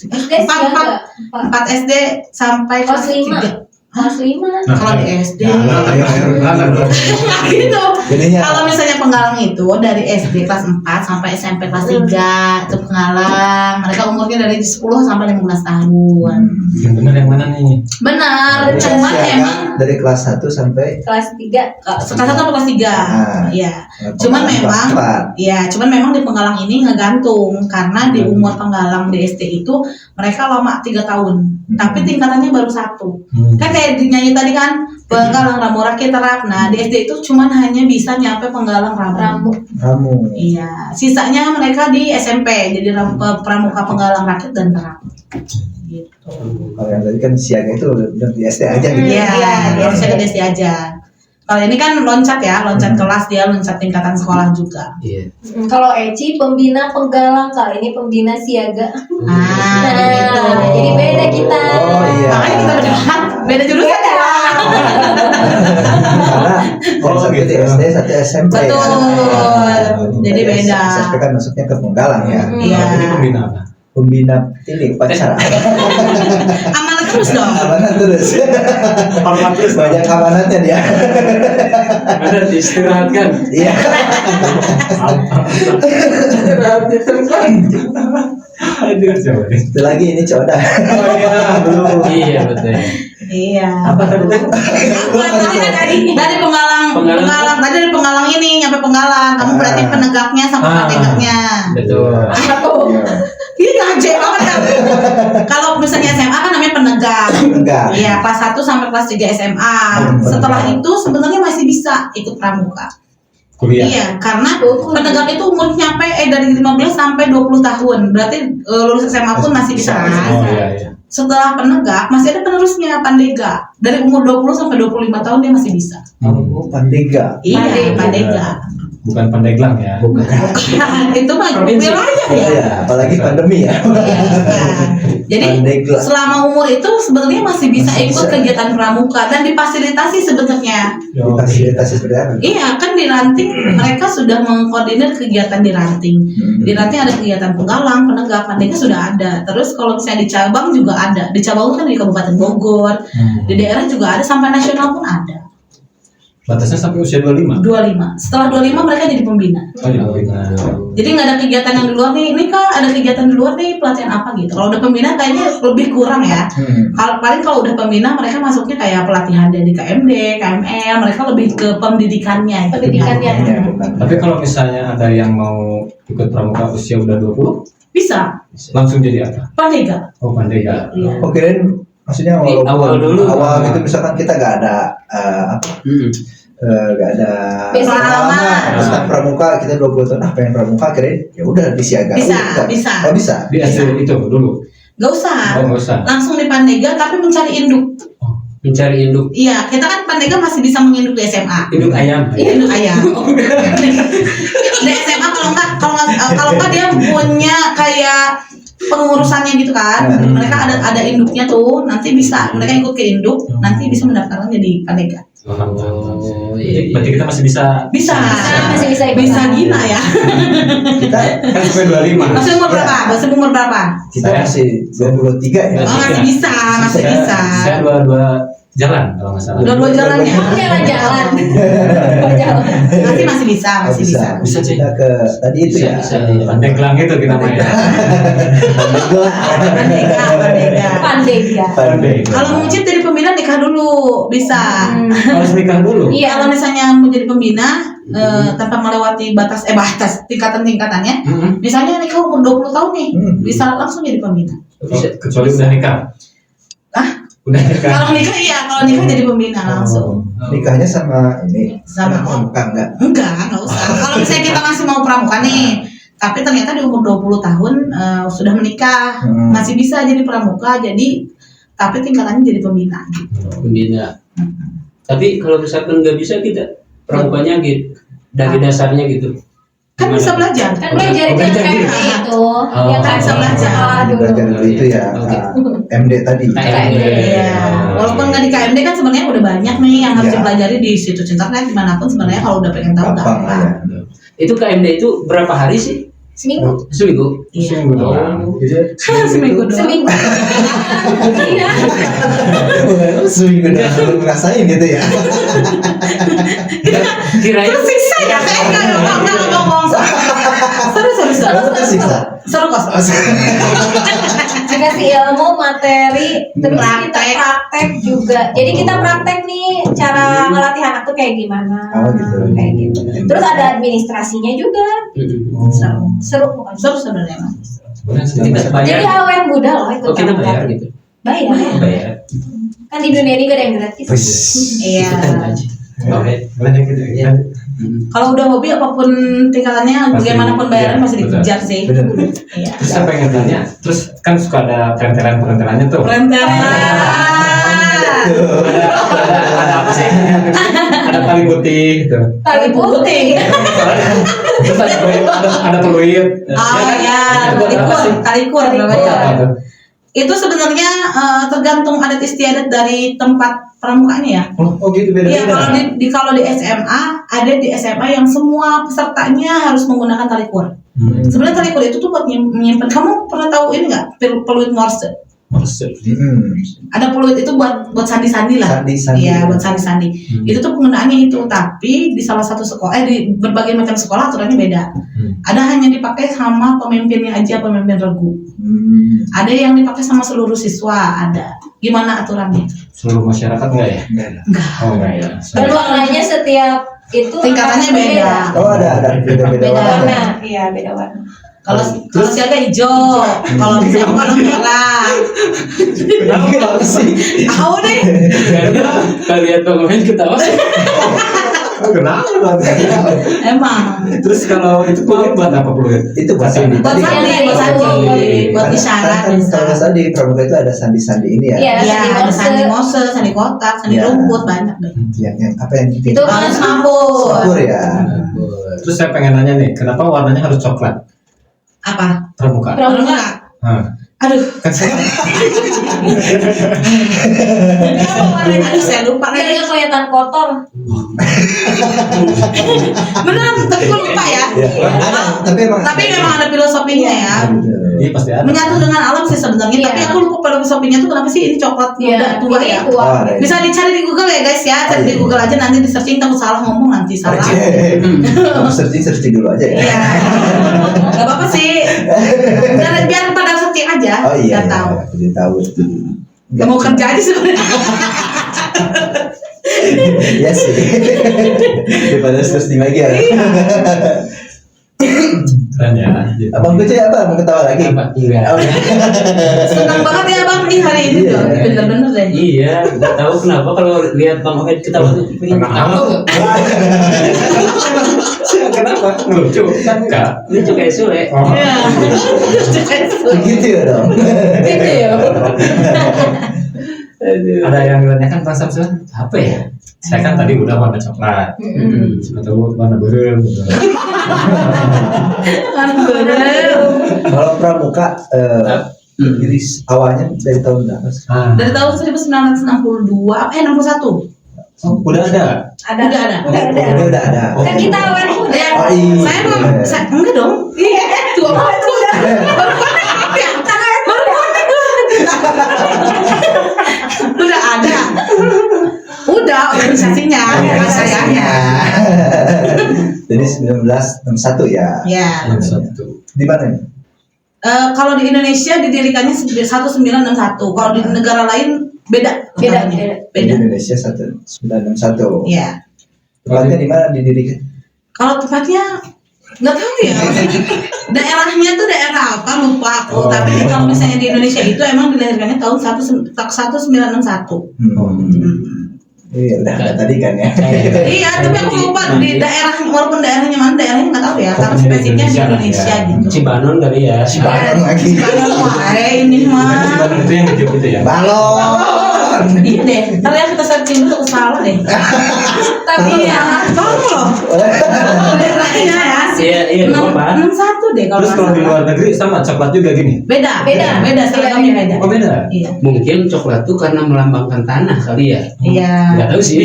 E: SD
C: 4 SD sampai kelas
E: Kelas 5.
C: 3.
E: Kelas 5.
C: Kalau di SD.
D: Ayo,
C: Gitu.
A: Jadinya
C: Kalau misalnya penggalang itu dari SD kelas 4 sampai SMP kelas 3 itu penggalang. Mereka umurnya dari 10 sampai 15 tahun.
D: Yang benar yang mana nih?
C: Benar,
A: Jadi
C: cuman
A: siaga
C: emang
A: dari kelas 1 sampai
E: Kelas 3.
C: kelas 1 sampai kelas 3. Iya. Cuman
A: kelas
C: memang
A: 4.
C: cuman memang di penggalang ini ngegantung karena di umur penggalang di SD itu mereka lama 3 tahun, tapi tingkatannya baru 1. Kan kayak dinyanyi tadi kan, penggalang ramu rakit terap. Nah, di SD itu cuman hanya bisa nyampe penggalang ramu.
A: Kamu.
C: Iya, sisanya mereka di SMP jadi pramuka penggalang rakit dan terap. Gitu.
A: Kalau yang tadi kan siaga itu udah di SD aja gitu.
C: Iya, dia bisa ke SD aja. Kalau ini kan loncat kelas, dia loncat tingkatan sekolah juga.
B: Iya.
E: Kalau Eci pembina penggalang, kalau ini pembina siaga.
C: Nah, gitu.
E: Jadi beda kita.
A: Oh iya.
C: Makanya kita beda jurusan ya.
A: Karena kalau satu di SD, satu SMP.
C: Betul.
A: Kan?
C: Jadi beda.
A: SMP kan masuknya ke penggalang ya.
C: Iya.
D: Ini pembina apa?
A: Pembina ini pacar.
C: Amanat terus dong.
A: Amanat terus.
D: Hormat terus.
A: Banyak amanatnya dia.
B: Benar diistirahatkan.
A: Iya.
D: Aduh, coba deh.
A: Itu lagi ini coda.
D: Oh iya, belum.
B: Iya betul.
C: Iya.
D: Apa tadi?
C: Dari penggalang tadi dari penggalang ini nyampe penggalang. Kamu berarti penegaknya sama pendekatnya.
B: Betul.
E: Apa tuh?
C: Ini ngaje banget kan. Kalau misalnya SMA kan namanya penegak.
A: Enggak.
C: Iya, kelas 1 sampai kelas 3 SMA. Setelah itu sebenarnya masih bisa ikut pramuka.
D: Kuliah.
C: Iya, karena penegak itu umur nyampe dari 15 sampai 20 tahun. Berarti lulus SMA pun masih bisa kan?
D: Oh iya iya.
C: Setelah penegak masih ada penerusnya pandega. Dari umur 20 sampai 25 tahun dia masih bisa.
A: Oh, Pandega.
C: Iya, pandega.
D: Bukan Pandeglang ya.
B: Bukan.
C: Itu mah wilayah ya.
A: Iya, apalagi pandemi ya.
C: Iya. Jadi
A: Pandega.
C: selama umur itu sebenarnya masih bisa ikut kegiatan pramuka dan difasilitasi sebenarnya.
A: Fasilitasi seperti apa?
C: Iya, kan di ranting mereka sudah mengkoordinir kegiatan di ranting. Di ranting ada kegiatan penggalang, penegak, pandega sudah ada. Terus kalau misalnya di cabang juga ada. Di cabang kan di Kabupaten Bogor, di daerah juga ada, sampai nasional pun ada.
D: Batasnya sampai usia 25.
C: 25. Setelah 25 mereka jadi pembina.
D: Oh iya, pembina.
C: Jadi nggak ada kegiatan yang di luar nih. Ini kak ada kegiatan di luar nih, pelatihan apa gitu. Kalau udah pembina kayaknya lebih kurang ya. Paling kalau udah pembina mereka masuknya kayak pelatihan dari KMD, KML, mereka lebih ke pendidikannya. gitu.
E: Pendidikannya.
A: Iya, bukan.
D: Tapi kalau misalnya ada yang mau ikut pramuka usia udah 20,
C: Bisa,
D: langsung jadi apa?
C: pandega.
D: Oh, Pandega.
C: Iya.
A: Oh, kirain maksudnya
B: Di awal dulu.
A: awal gitu misalkan kita nggak ada nggak ada
C: Pengalaman.
A: terus kan pramuka kita 20 tahun pengen pramuka kirain ya udah disiaga.
C: Bisa,
A: Udah.
C: bisa.
A: Oh bisa.
D: Di SD itu dulu.
C: Gak usah.
D: Oh, nggak usah.
C: Langsung di pandega tapi mencari induk.
B: Mencari induk.
C: Iya, kita kan pandega masih bisa menginduk di SMA.
B: Induk ayam.
C: Induk ayam. Di SMA kalau nggak dia punya kayak pengurusannya gitu kan. Mereka ada induknya tuh, nanti bisa mereka ikut ke induk, nanti bisa mendaftarkan jadi pandega.
B: Oh,
D: Jadi
B: iya.
D: berarti kita masih bisa.
C: Bisa.
E: Masih bisa ikut.
C: Bisa gila ya.
A: Kita
D: Kan sampai 25.
C: Masih umur berapa? Masih umur berapa?
A: kita
D: Saya-
A: masih 23 ya.
C: Oh, masih bisa, masih bisa.
D: Saya dua jalan kalau nggak salah.
C: Dua-dua jalan ya.
E: Jalan-jalan. Jalan.
C: Masih bisa,
A: Oh,
C: masih bisa.
D: Bisa, Ci.
A: Kita ke tadi itu
B: Bisa,
A: ya.
B: bisa.
D: Pandeglang itu kita main.
C: Pandega, pandega.
E: Pandega.
D: Pandega.
C: Kalau mau ngecit jadi pembina nikah dulu, bisa.
D: Harus nikah dulu.
E: Iya.
C: Kalau misalnya mau jadi pembina tanpa melewati batas tingkatannya, misalnya nikah umur 20 tahun nih, bisa langsung jadi pembina.
D: Kecuali udah nikah.
C: Ah?
D: Udah nikah.
C: Kalau nikah iya, kalau nikah jadi pembina langsung.
A: Nikahnya sama ini.
C: Sama
A: pramuka enggak?
C: Enggak usah. Kalau misalnya kita masih mau pramuka nih, tapi ternyata di umur 20 tahun sudah menikah, masih bisa jadi pramuka, tapi tingkatannya jadi pembina gitu.
B: Pembina. Tapi kalau misalkan nggak bisa kita pramukanya gitu dari dasarnya gitu.
C: Kan bisa belajar.
E: Kan belajar itu
B: Belajar
E: yang
B: gitu.
E: kayak itu. Yang kan
C: bisa belajar.
A: Belajar
E: dulu.
A: itu ya.
B: Oke.
A: MD tadi.
B: KMD.
C: Iya. Walaupun nggak di KMD kan sebenarnya udah banyak nih yang harus
A: Iya.
C: dipelajari di situs internet dimanapun sebenarnya kalau udah pengen tahu
A: Gampang
C: gampang.
A: ya.
B: Itu KMD itu berapa hari sih?
E: Seminggu.
B: Seminggu.
C: Iya.
D: Seminggu doang.
A: Jadi
C: Seminggu doang.
E: Seminggu. Iya.
A: seminggu udah ngerasain gitu ya.
B: Kirain
C: Tersiksa ya, kayak nggak ngomong. Seru.
A: Kamu tersiksa.
C: Seru kok.
E: Dikasih ilmu, materi, terus kita praktek juga. Jadi kita praktek nih cara ngelatih anak tuh kayak gimana.
A: Oh, gitu.
E: Kayak gitu. Terus ada administrasinya juga. Seru pokoknya.
C: Seru sebenarnya Mas.
B: kita bayar.
E: Jadi awet muda loh itu.
B: Oh kita bayar gitu.
E: Bayar.
B: Bayar.
E: Kan di dunia ini gak ada yang gratis.
C: Iya.
B: Ikutan aja. Oke.
D: Banyak gitu ya.
C: Kalau udah hobi apapun tingkatannya,
D: Pasti,
C: bagaimanapun bayarnya
D: iya,
C: masih dikejar sih.
A: Bener.
C: Iya.
D: Terus saya pengen tanya, terus kan suka ada perentelan-perentelannya tuh.
C: Perentelan.
D: Ada apa sih? Ada tali putih gitu.
E: Tali putih.
D: Terus ada peluit.
C: Oh ya, talikur
D: Apa
C: namanya.
D: tuh?
C: Itu sebenarnya tergantung adat istiadat dari tempat pramukanya ya.
A: Oh gitu
C: Iya, kalau
A: beda-beda.
C: kalau di SMA ada di SMA yang semua pesertanya harus menggunakan talikur. Sebenarnya talikur itu tuh buat menyimpan. Kamu pernah tahu ini nggak peluit Morse?
D: Maksud.
C: Ada peluit itu buat sandi-sandi lah.
A: Sandi-sandi.
C: Iya, buat sandi-sandi. Itu tuh penggunaannya itu, tapi di salah satu sekolah, di berbagai macam sekolah aturannya beda. Ada hanya dipakai sama pemimpinnya aja, pemimpin regu. Ada yang dipakai sama seluruh siswa, ada. Gimana aturannya?
D: Seluruh masyarakat enggak ya?
C: Enggak.
D: Oh enggak ya.
E: Dan warnanya setiap itu
C: Tingkatannya beda.
A: Oh ada beda-beda
E: Beda
A: warna.
E: warna. Iya, beda warna.
C: Kalau siaga hijau, kalau misalnya warna merah.
A: Kenapa sih?
C: Tahu deh.
B: Kalau lihat pemain ketawa.
D: Kenapa?
C: Emang.
D: Terus kalau itu peluit buat apa peluit?
A: Itu buat sandi.
C: Buat
A: Tadi
C: sandi,
E: Yang
C: buat sandi,
E: sandi.
C: buat
A: ada-
C: isyarat.
A: kan kalau nggak salah di pramuka itu ada sandi-sandi ini ya.
E: Iya,
C: Iya, ada
E: sandi
C: sandi
E: mose.
C: mose, sandi kotak, sandi
A: Iya.
C: rumput, banyak deh.
A: Yang apa yang
E: Itu
C: Harus campur.
A: campur ya.
D: Terus saya pengen nanya nih, kenapa warnanya harus coklat?
C: Apa?
D: Pramuka.
E: Pramuka.
D: Hah.
C: Aduh,
D: Kan saya
C: aduh saya lupa
E: Biar
C: lagi.
E: nggak kelihatan kotor.
C: Beneran, tapi gue lupa ya.
A: Tapi emang
C: Tapi memang ada filosofinya ya.
D: iya pasti ada.
C: Menyatu dengan alam sih sebenarnya.
E: Iya.
C: Tapi aku lupa filosofinya tuh kenapa sih ini coklat muda tua
E: jadi
C: ya.
E: tua.
A: Oh, ada ini.
C: Bisa dicari di Google ya guys ya. Cari di Google aja nanti di searching, takut salah ngomong nanti salah.
A: Kamu searching dulu aja ya.
C: Iya. Gak apa-apa sih. Biar pada searching aja.
A: Oh iya.
C: Biar tahu.
A: Jadi tahu.
C: Gak mau kerja aja sebenarnya.
A: Iya sih. Daripada searching lagi ya.
D: Keren ya. Gitu.
A: Abang Kuce apa? Mau ketawa lagi?
B: Apa? Enggak.
A: Oh, iya.
C: Senang banget ya bang di hari ini
A: Iya.
C: tuh. Bener-bener deh.
B: Iya, nggak tahu kenapa kalau lihat Bang Ohed ketawa tuh pengen ketawa.
D: Kenapa? Lucu kan enggak?
B: Lucu kayak Sule.
D: Oh.
C: Iya.
A: Begitu ya dong.
C: Gitu ya.
D: Ada yang ditanyakan Bang Samsul?
B: Apa ya?
D: Saya kan tadi udah warna coklat. Siapa tahu warna berem gitu.
C: Kan bener.
A: Kalau pramuka jadi awalnya dari tahun berapa sih?
C: Dari tahun 1962, 61.
D: Oh, udah ada.
E: Ada.
C: Udah ada.
E: Udah ada.
A: Ini udah ada.
E: Kan kita awet muda.
C: Ya,
A: Oh, iya.
C: saya belum, enggak dong. Iya, tua banget udah. Baru kontak maaf ya. Baru kontak. Udah ada. Udah organisasinya, sayangnya.
A: Jadi 1961 ya.
C: Ya.
D: Satu.
A: Di mana nih?
C: Kalau di Indonesia didirikannya 1961. Kalau di negara lain beda.
E: Beda,
C: namanya.
A: Di
C: Beda.
A: Indonesia 1961.
C: Iya.
A: Tempatnya di mana didirikan?
C: Kalau tempatnya nggak tahu ya. Daerahnya tuh daerah apa lupa aku.
A: Oh.
C: Tapi kalau misalnya di Indonesia itu emang dilahirkannya tahun 1961.
A: Iya, udah ada tadi kan ya.
C: Iya, tapi aku lupa di daerah, walaupun daerahnya mana, daerahnya nggak tahu ya. Karena spesifiknya di Indonesia gitu.
B: Cibanon kali ya.
A: Cibanon lagi.
C: Cibanon mah, ini mah.
D: Cibanon itu yang hidup itu ya.
A: Balon.
C: Iya deh, ntar ya kita searching dulu salah deh. Tapi ya, tahu loh. Daerahnya ya.
B: Iya, apa?
C: 61 deh kalau
D: Terus
C: nggak
D: kalau di
C: salah.
D: luar negeri sama coklat juga gini.
C: Beda,
E: Beda.
C: beda, seragamnya beda.
D: Oh beda.
C: Iya.
B: Mungkin coklat tuh karena melambangkan tanah kali ya.
C: Iya.
B: Nggak tahu sih.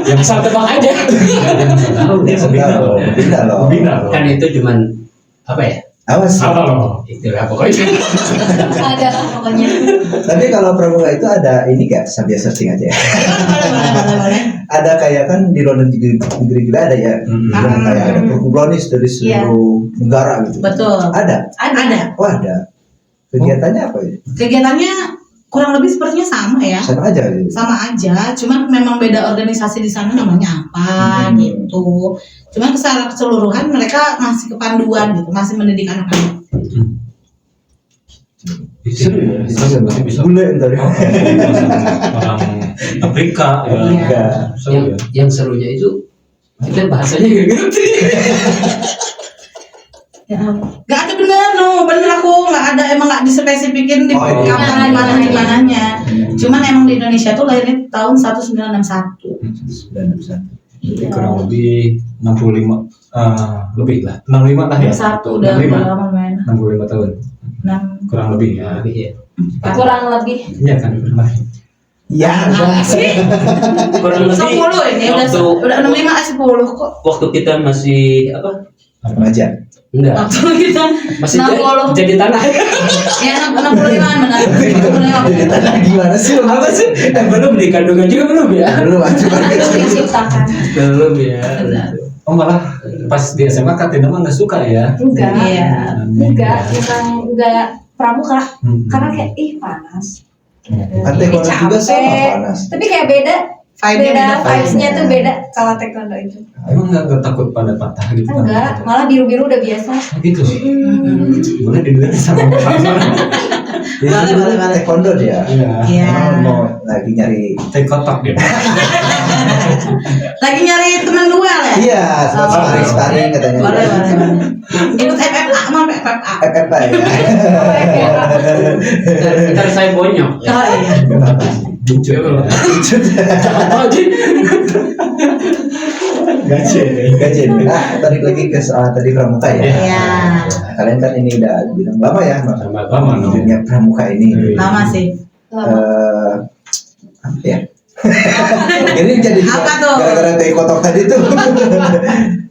B: Yang asal tebak aja. Nggak tahu deh.
A: Bina loh. Bina loh.
D: Bina loh.
B: Kan itu cuman apa ya?
A: Awas.
D: Apa loh?
B: Itulah pokoknya.
E: Ada lah pokoknya.
A: Tapi kalau pramuka itu ada ini gak? Sambil searching aja ya.
C: Boleh.
A: Ada kayak kan di London negeri-negeri ada ya. Yang kayak ada perkumpulan dari seluruh negara gitu.
C: Betul.
A: Ada.
C: Ada.
A: Oh ada. Kegiatannya apa ya?
C: Kegiatannya kurang lebih sepertinya sama ya.
A: Sama aja gitu.
C: Sama aja, cuman memang beda organisasi di sana namanya apa gitu. Cuman secara keseluruhan mereka masih kepanduan gitu, masih mendidik anak-anak.
D: Seru ya. Berarti bisa.
A: Bule ntar.
D: Orang Afrika ya.
A: Afrika.
D: Seru ya.
B: Yang serunya itu kita bahasanya nggak ngerti.
C: Ya, nggak ada bener aku nggak ada, emang nggak dispesifikin di
A: Oh, iya.
C: kapan di mananya. Cuman emang di Indonesia tuh lahirnya tahun 1961.
A: Dan bisa.
D: Jadi kurang lebih 65 lebih lah. 65 lah ya.
C: Satu udah
D: 65.
C: lama main.
D: 65 tahun.
C: 6
D: Kurang lebih ya.
B: Lebih ya.
E: Kurang lebih.
D: Iya kan kurang lebih.
A: Ya,
B: Kurang lebih
C: 10 ini udah 65 10 kok.
B: waktu kita masih apa?
A: remaja.
B: Enggak.
C: Waktu kita
B: Masih
C: 60.
B: jadi tanah.
C: Ya 65-an benar. 65.
A: Jadi tanya gimana sih?
B: Apa sih? Belum di kandungan juga belum ya?
A: Belum cuma
E: Belum diciptakan.
B: Belum ya.
D: Oh malah pas di SMA Katina mah nggak suka ya.
E: Enggak.
C: Iya.
E: Enggak, memang enggak pramuka.
D: Hmm.
E: Karena kayak panas.
A: Kan taekwondo juga sama panas.
E: Tapi kayak beda
C: Vibe-nya
E: vibes-nya tuh beda kalau taekwondo itu.
D: Emang nggak takut pada patah gitu?
E: Enggak, malah biru-biru udah biasa.
D: Oh, gitu. Boleh diduet sama partner.
C: Boleh.
A: Taekwondo dia.
D: Iya.
C: Iya.
A: Emang mau lagi nyari.
D: Kotak dia.
C: Lagi nyari teman duel ya?
A: Iya, sparring katanya.
C: Boleh. Ikut FFA mau FFA.
A: FFA ya.
B: Ntar saya bonyok. Ya.
C: Oh iya.
A: Kenapa?
D: Lucu.
B: Apa aja?
A: Gajen. Nah, balik lagi ke soal tadi pramuka ya.
C: Iya.
A: Kalian kan ini udah bilang lama ya,
D: Lama,
A: di dunia pramuka ini.
C: Lama sih.
A: Apa ya? Ini jadi
C: Apa tuh?
A: gara-gara teh kotok tadi tuh.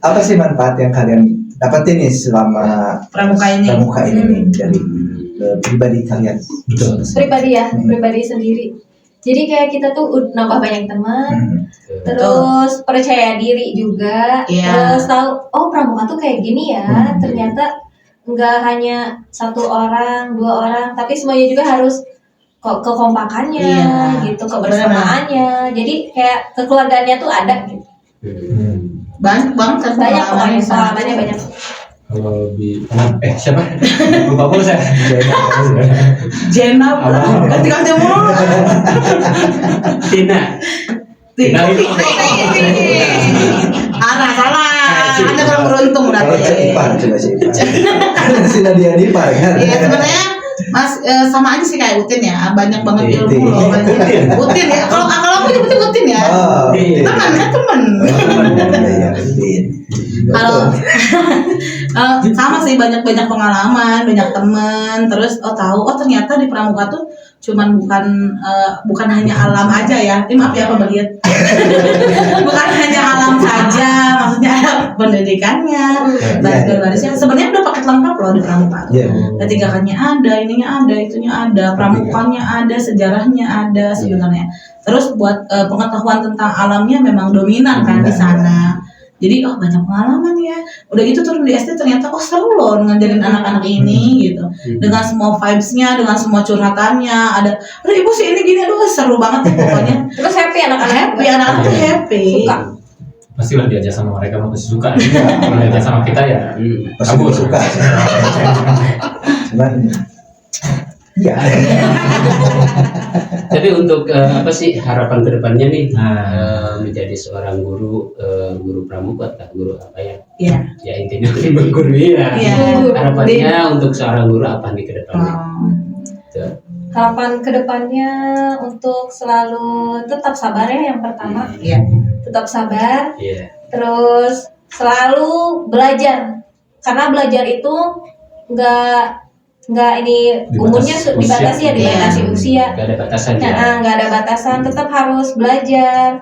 A: Apa sih manfaat yang kalian dapetin nih selama
C: Pramuka ini.
A: pramuka ini nih dari pribadi kalian?
D: Betul.
E: Pribadi sendiri. Jadi kayak kita tuh nambah banyak teman,
A: Hmm.
E: terus percaya diri juga,
C: Iya.
E: terus tahu oh pramuka tuh kayak gini ya. Ternyata nggak hanya satu orang, dua orang, tapi semuanya juga harus kekompakannya,
C: Iya.
E: gitu, kebersamaannya. Jadi kayak kekeluargaannya tuh ada gitu.
C: Banyak banget kan
E: Banyak pokoknya
C: pengalamannya di sana.
E: pengalamannya banyak.
D: Kalau di siapa? Lupa pula saya.
C: Jenab
D: Apa?
C: ganti-ganti mulu.
B: Tina.
D: Tina itu.
C: Salah. Anda kurang beruntung
A: Kalau
C: berarti.
A: cek ipar, coba cek ipar. Si Nadia Ipar kan.
C: Iya sebenarnya Mas sama aja sih kayak Utin ya, banyak banget
A: Utin.
C: ilmu loh. Utin ya, kalau aku nyebutin Utin ya.
A: Oh,
C: Teman kan teman.
A: Iya, Udin.
C: Kalau sama sih banyak pengalaman, banyak teman, terus tahu ternyata di pramuka tuh cuman bukan hanya alam aja ya. Maaf ya pembelian. Bukan hanya alam saja, maksudnya ada pendidikannya, baris-barisnya. Sebenarnya udah paket lengkap loh di pramuka.
A: Iya.
C: Ketinggalannya ada, ininya ada, itunya ada, pramukanya ada, sejarahnya ada sebenarnya. Terus buat pengetahuan tentang alamnya memang dominan kan di sana. Jadi banyak pengalaman ya. Udah gitu turun di SD ternyata seru loh ngajarin anak-anak ini gitu. Dengan semua vibes-nya, dengan semua curhatannya, ada ibu sih ini gini, aduh seru banget ya pokoknya.
E: Terus happy anak-anak.
C: Anak-anak tuh happy.
E: Suka.
D: Pastilah diajak sama mereka mau pasti suka. Kalau diajak sama kita ya.
A: Pasti
D: Kabur.
A: suka. Cuman iya.
B: Tapi untuk apa sih harapan kedepannya nih
D: Nah.
B: menjadi seorang guru pramuka, guru apa ya?
C: Iya.
B: Ya intinya berguru ya.
C: Iya.
B: Harapannya untuk seorang guru apa nih kedepannya? Tuh.
E: Harapan kedepannya untuk selalu tetap sabar ya yang pertama.
C: Iya.
E: Tetap sabar.
B: Iya.
E: Terus selalu belajar. Karena belajar itu nggak ini umurnya dibatasi ya, dibatasi usia.
B: Gak ada batasan ya.
E: Nggak ada batasan, tetap harus belajar.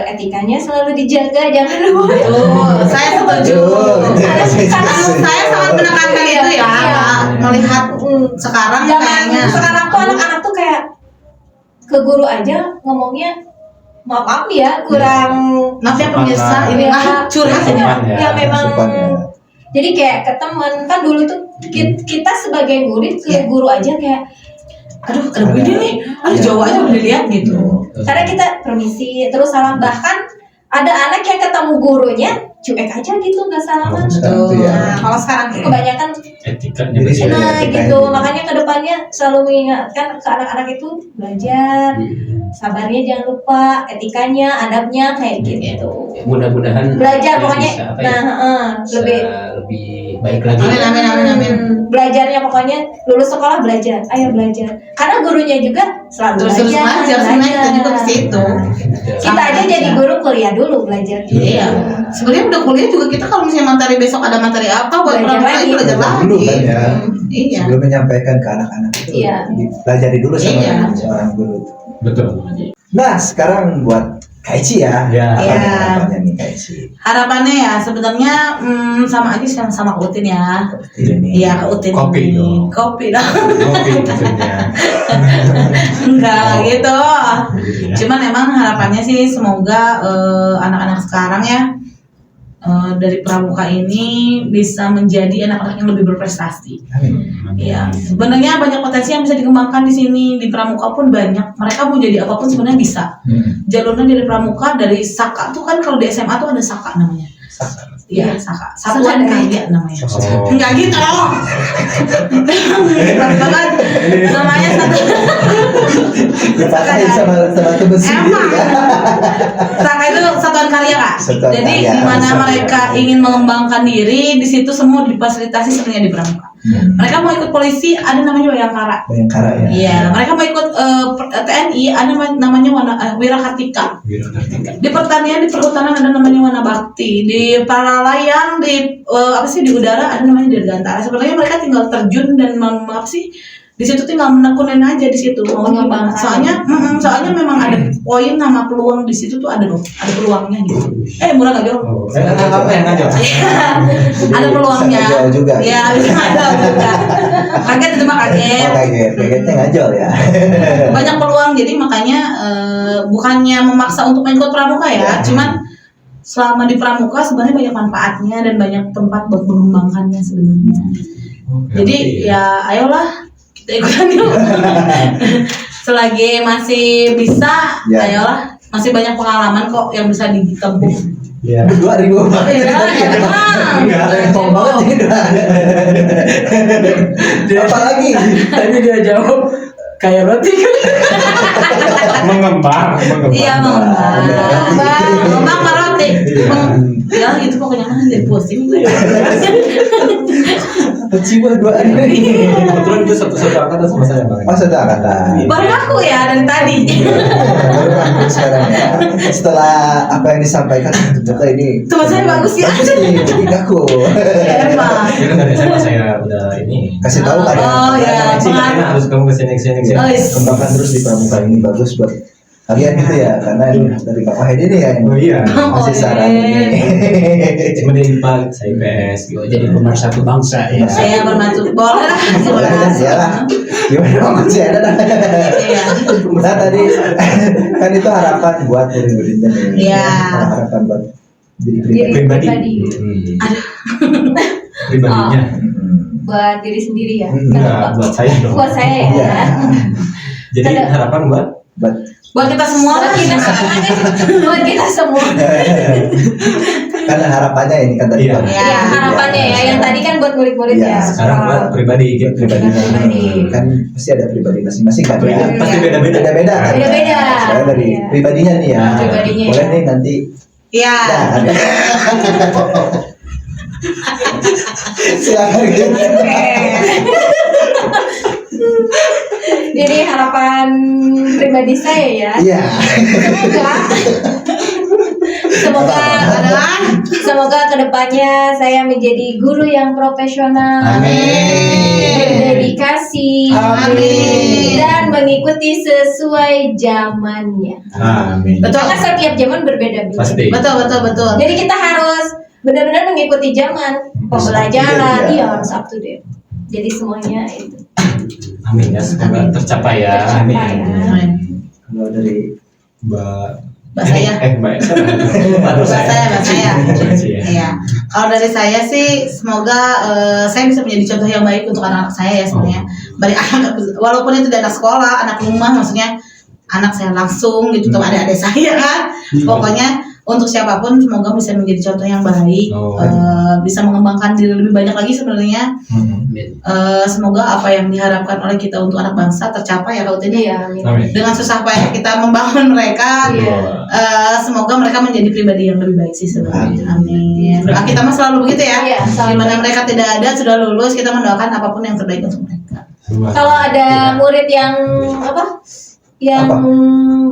E: etikanya selalu dijaga, jangan lupa.
C: Saya setuju.
E: Karena
C: Saya sangat menekankan itu ya.
E: Iya.
C: Melihat sekarang
E: Jangan
C: kayaknya.
E: sekarang tuh anak-anak tuh kayak ke guru aja ngomongnya maaf ya kurang
C: Maaf ya pemirsa,
D: Sopan
C: ini
E: lah.
C: mah curhat
E: Iya,
C: ini.
E: ya memang.
A: Sopan ya.
E: Jadi kayak ke teman kan dulu tuh kita sebagai murid ke guru aja kayak
C: Aduh, ada begini nih. Aduh, Jawa aja udah dilihat gitu.
E: karena kita permisi terus salam, bahkan ada anak yang ketemu gurunya cuek aja gitu nggak salaman.
A: Sekarang tuh ya.
C: Nah, kalau sekarang
E: Kebanyakan
D: Etikanya
A: Jadi
D: berbeda.
E: nah
A: etikanya
E: gitu,
A: gitu.
E: makanya kedepannya selalu mengingatkan ke anak-anak itu belajar, sabarnya jangan lupa, etikanya, adabnya kayak gitu.
B: Mudah-mudahan
E: Belajar
B: dia
E: pokoknya,
B: bisa, apa ya,
E: bisa
B: lebih baik lagi.
C: Amin.
E: Belajarnya pokoknya lulus sekolah belajar, ayo belajar. Karena gurunya juga selalu
C: terus belajar, sebenarnya kita juga ke situ.
E: Kita aja jadi guru kuliah dulu belajar.
C: Iya. Sebenarnya udah kuliah juga kita kalau misalnya materi besok ada materi apa buat
E: Belajar
C: pramuka
E: lagi.
C: itu belajar
A: Belajar
C: lagi.
A: dulu kan ya.
C: Iya.
A: Sebelum menyampaikan ke anak-anak itu
E: Iya.
A: dipelajari dulu sama
C: Iya.
A: seorang guru.
D: Betul.
A: Nah sekarang buat Kak Ici ya.
D: Ya.
A: Apa
C: Iya.
A: nih harapannya nih Kak Ici?
C: Harapannya ya sebenarnya sama aja sama ke Utin ya.
A: Ini.
C: Iya, ke Utin
D: Kopi
C: ini.
D: dong.
C: Kopi dong.
D: Kopi maksudnya.
C: Enggak gitu.
D: Gitu ya.
C: Cuman emang harapannya sih semoga anak-anak sekarang ya dari pramuka ini bisa menjadi anak-anak yang lebih berprestasi.
A: Amin.
C: Iya, sebenarnya banyak potensi yang bisa dikembangkan di sini, di pramuka pun banyak. Mereka mau jadi apapun sebenarnya bisa. Jalurnya dari pramuka, dari Saka tuh kan kalau di SMA tuh ada Saka namanya. Iya, Saka. Satuan Karya namanya.
D: Oh.
C: Enggak gitu loh. Banget. Namanya satu.
A: Dipatahin sama teman sendiri
C: Emang.
A: ya.
C: Saka itu satuan karya Kak.
A: Satuan
C: Jadi
A: karya,
C: di mana
A: satuan
C: mereka
A: karya.
C: ingin mengembangkan diri, di situ semua difasilitasi sebenarnya di pramuka. Mereka mau ikut polisi, ada namanya Bayangkara.
A: Bayangkara ya.
C: Iya, mereka mau ikut TNI, ada namanya Wira Kartika. Di pertanian, di perhutanan ada namanya Wana Bakti. Di para layang, di di udara ada namanya Dirgantara. Sebenarnya mereka tinggal terjun dan di situ tinggal menekunin aja di situ mau gimana. Soalnya memang ada poin sama peluang di situ tuh ada peluangnya gitu. Murah gak jauh?
D: Oh, apa yang ngajak?
C: Ada peluangnya.
A: Bisa ngajol juga.
C: Ya, bisa ngajol juga. Kaget itu mah kaget.
A: Oh kagetnya ngajol ya.
C: Banyak peluang, jadi makanya bukannya memaksa untuk mengikut pramuka ya, cuman selama di pramuka sebenarnya banyak manfaatnya dan banyak tempat buat mengembangkannya sebenarnya. Jadi ya ayolah kita ikutan yuk. Selagi masih bisa,
A: Ya.
C: ayolah, masih banyak pengalaman kok yang bisa ditempuh.
D: Ya.
A: 2000 banget.
C: Iya, emang.
A: Rempong banget ini udah. Apalagi
B: Tadi dia jawab kayak roti.
D: Mengembang.
C: Iya, mengembang roti. Ya gitu pokoknya mah jadi pusing gue.
A: Jiwa dua ini.
D: Kebetulan itu satu angkatan sama saya Bang.
A: Oh sudah angkatan.
C: Baru aku ya dari tadi.
A: Baru angkut sekarang ya. Setelah apa yang disampaikan ternyata ini.
C: Teman saya bagus ya.
A: Bagus nih, jadi aku.
C: Emang.
D: Jadi kan dari SMA saya udah ini.
A: Kasih tahu kan ya.
C: Oh ya,
D: Karena harus kamu kesini.
C: Oh, yes.
A: Kembangkan terus di pramuka ini bagus buat kalian gitu ya, karena ini dari Bapak Hedi nih ya yang
D: Oh iya.
A: masih saran ini.
D: Cuma di IPA, saya IPS gitu.
B: Jadi pemersatu bangsa ya.
C: Saya bermaksud boleh lah.
A: Ya lah, gimana dong masih ada dah.
C: Iya.
A: Nah tadi kan itu harapan buat murid-muridnya nih.
C: Iya.
A: Harapan buat diri
E: Diri
A: pribadi.
E: pribadi.
D: Pribadinya.
E: Buat diri sendiri ya.
D: Enggak, buat saya dong.
E: Buat saya ya.
A: Iya.
D: Jadi harapan buat
C: Buat kita semua
E: Buat kita semua. Buat kita semua.
A: karena harapannya ini kan tadi.
D: Iya.
A: Bang.
E: Ya, harapannya ya. Yang tadi kan buat murid-murid
A: Iya,
E: ya.
D: sekarang buat pribadi gitu.
A: Pribadinya
E: Pribadi.
A: kan pasti ada pribadi masing-masing kan ya.
D: Pasti beda-beda.
A: Beda-beda kan.
E: Beda-beda.
A: Soalnya dari
E: Iya.
A: pribadinya nih ya.
E: Pribadinya
A: Boleh
E: ya.
A: nih nanti.
C: Iya.
A: Nah, ada. Silakan gitu.
E: Jadi harapan pribadi saya ya.
A: Iya.
E: Semoga Semoga kedepannya saya menjadi guru yang profesional, berdedikasi, dan mengikuti sesuai zamannya.
D: Amin.
E: Karena setiap zaman berbeda-beda.
B: Pasti.
C: Betul.
E: Jadi kita harus benar-benar mengikuti zaman pembelajaran,
A: Iya.
E: iya harus up to date. Jadi semuanya itu.
B: Amin ya, semoga tercapai ya.
E: Tercapai.
B: Amin.
A: Kalau dari
C: Mbak saya.
D: Mbak Esa.
C: Mbak saya.
D: Iya.
C: Iya. Kalau dari saya sih semoga saya bisa menjadi contoh yang baik untuk anak-anak saya ya sebenarnya. Dari anak walaupun itu dari anak sekolah, anak rumah maksudnya anak saya langsung gitu sama adik-adik saya kan. Pokoknya untuk siapapun semoga bisa menjadi contoh yang baik, bisa mengembangkan diri lebih banyak lagi sebenarnya. Semoga apa yang diharapkan oleh kita untuk anak bangsa tercapai ya Kak Utin.
E: Iya, amin.
D: Amin.
C: Dengan susah payah kita membangun mereka, semoga mereka menjadi pribadi yang lebih baik sih sebenarnya. Amin. Doa kita mah selalu begitu ya.
E: Iya, selalu.
C: Dimana mereka tidak ada sudah lulus, kita mendoakan apapun yang terbaik untuk mereka.
E: Kalau ada murid yang yang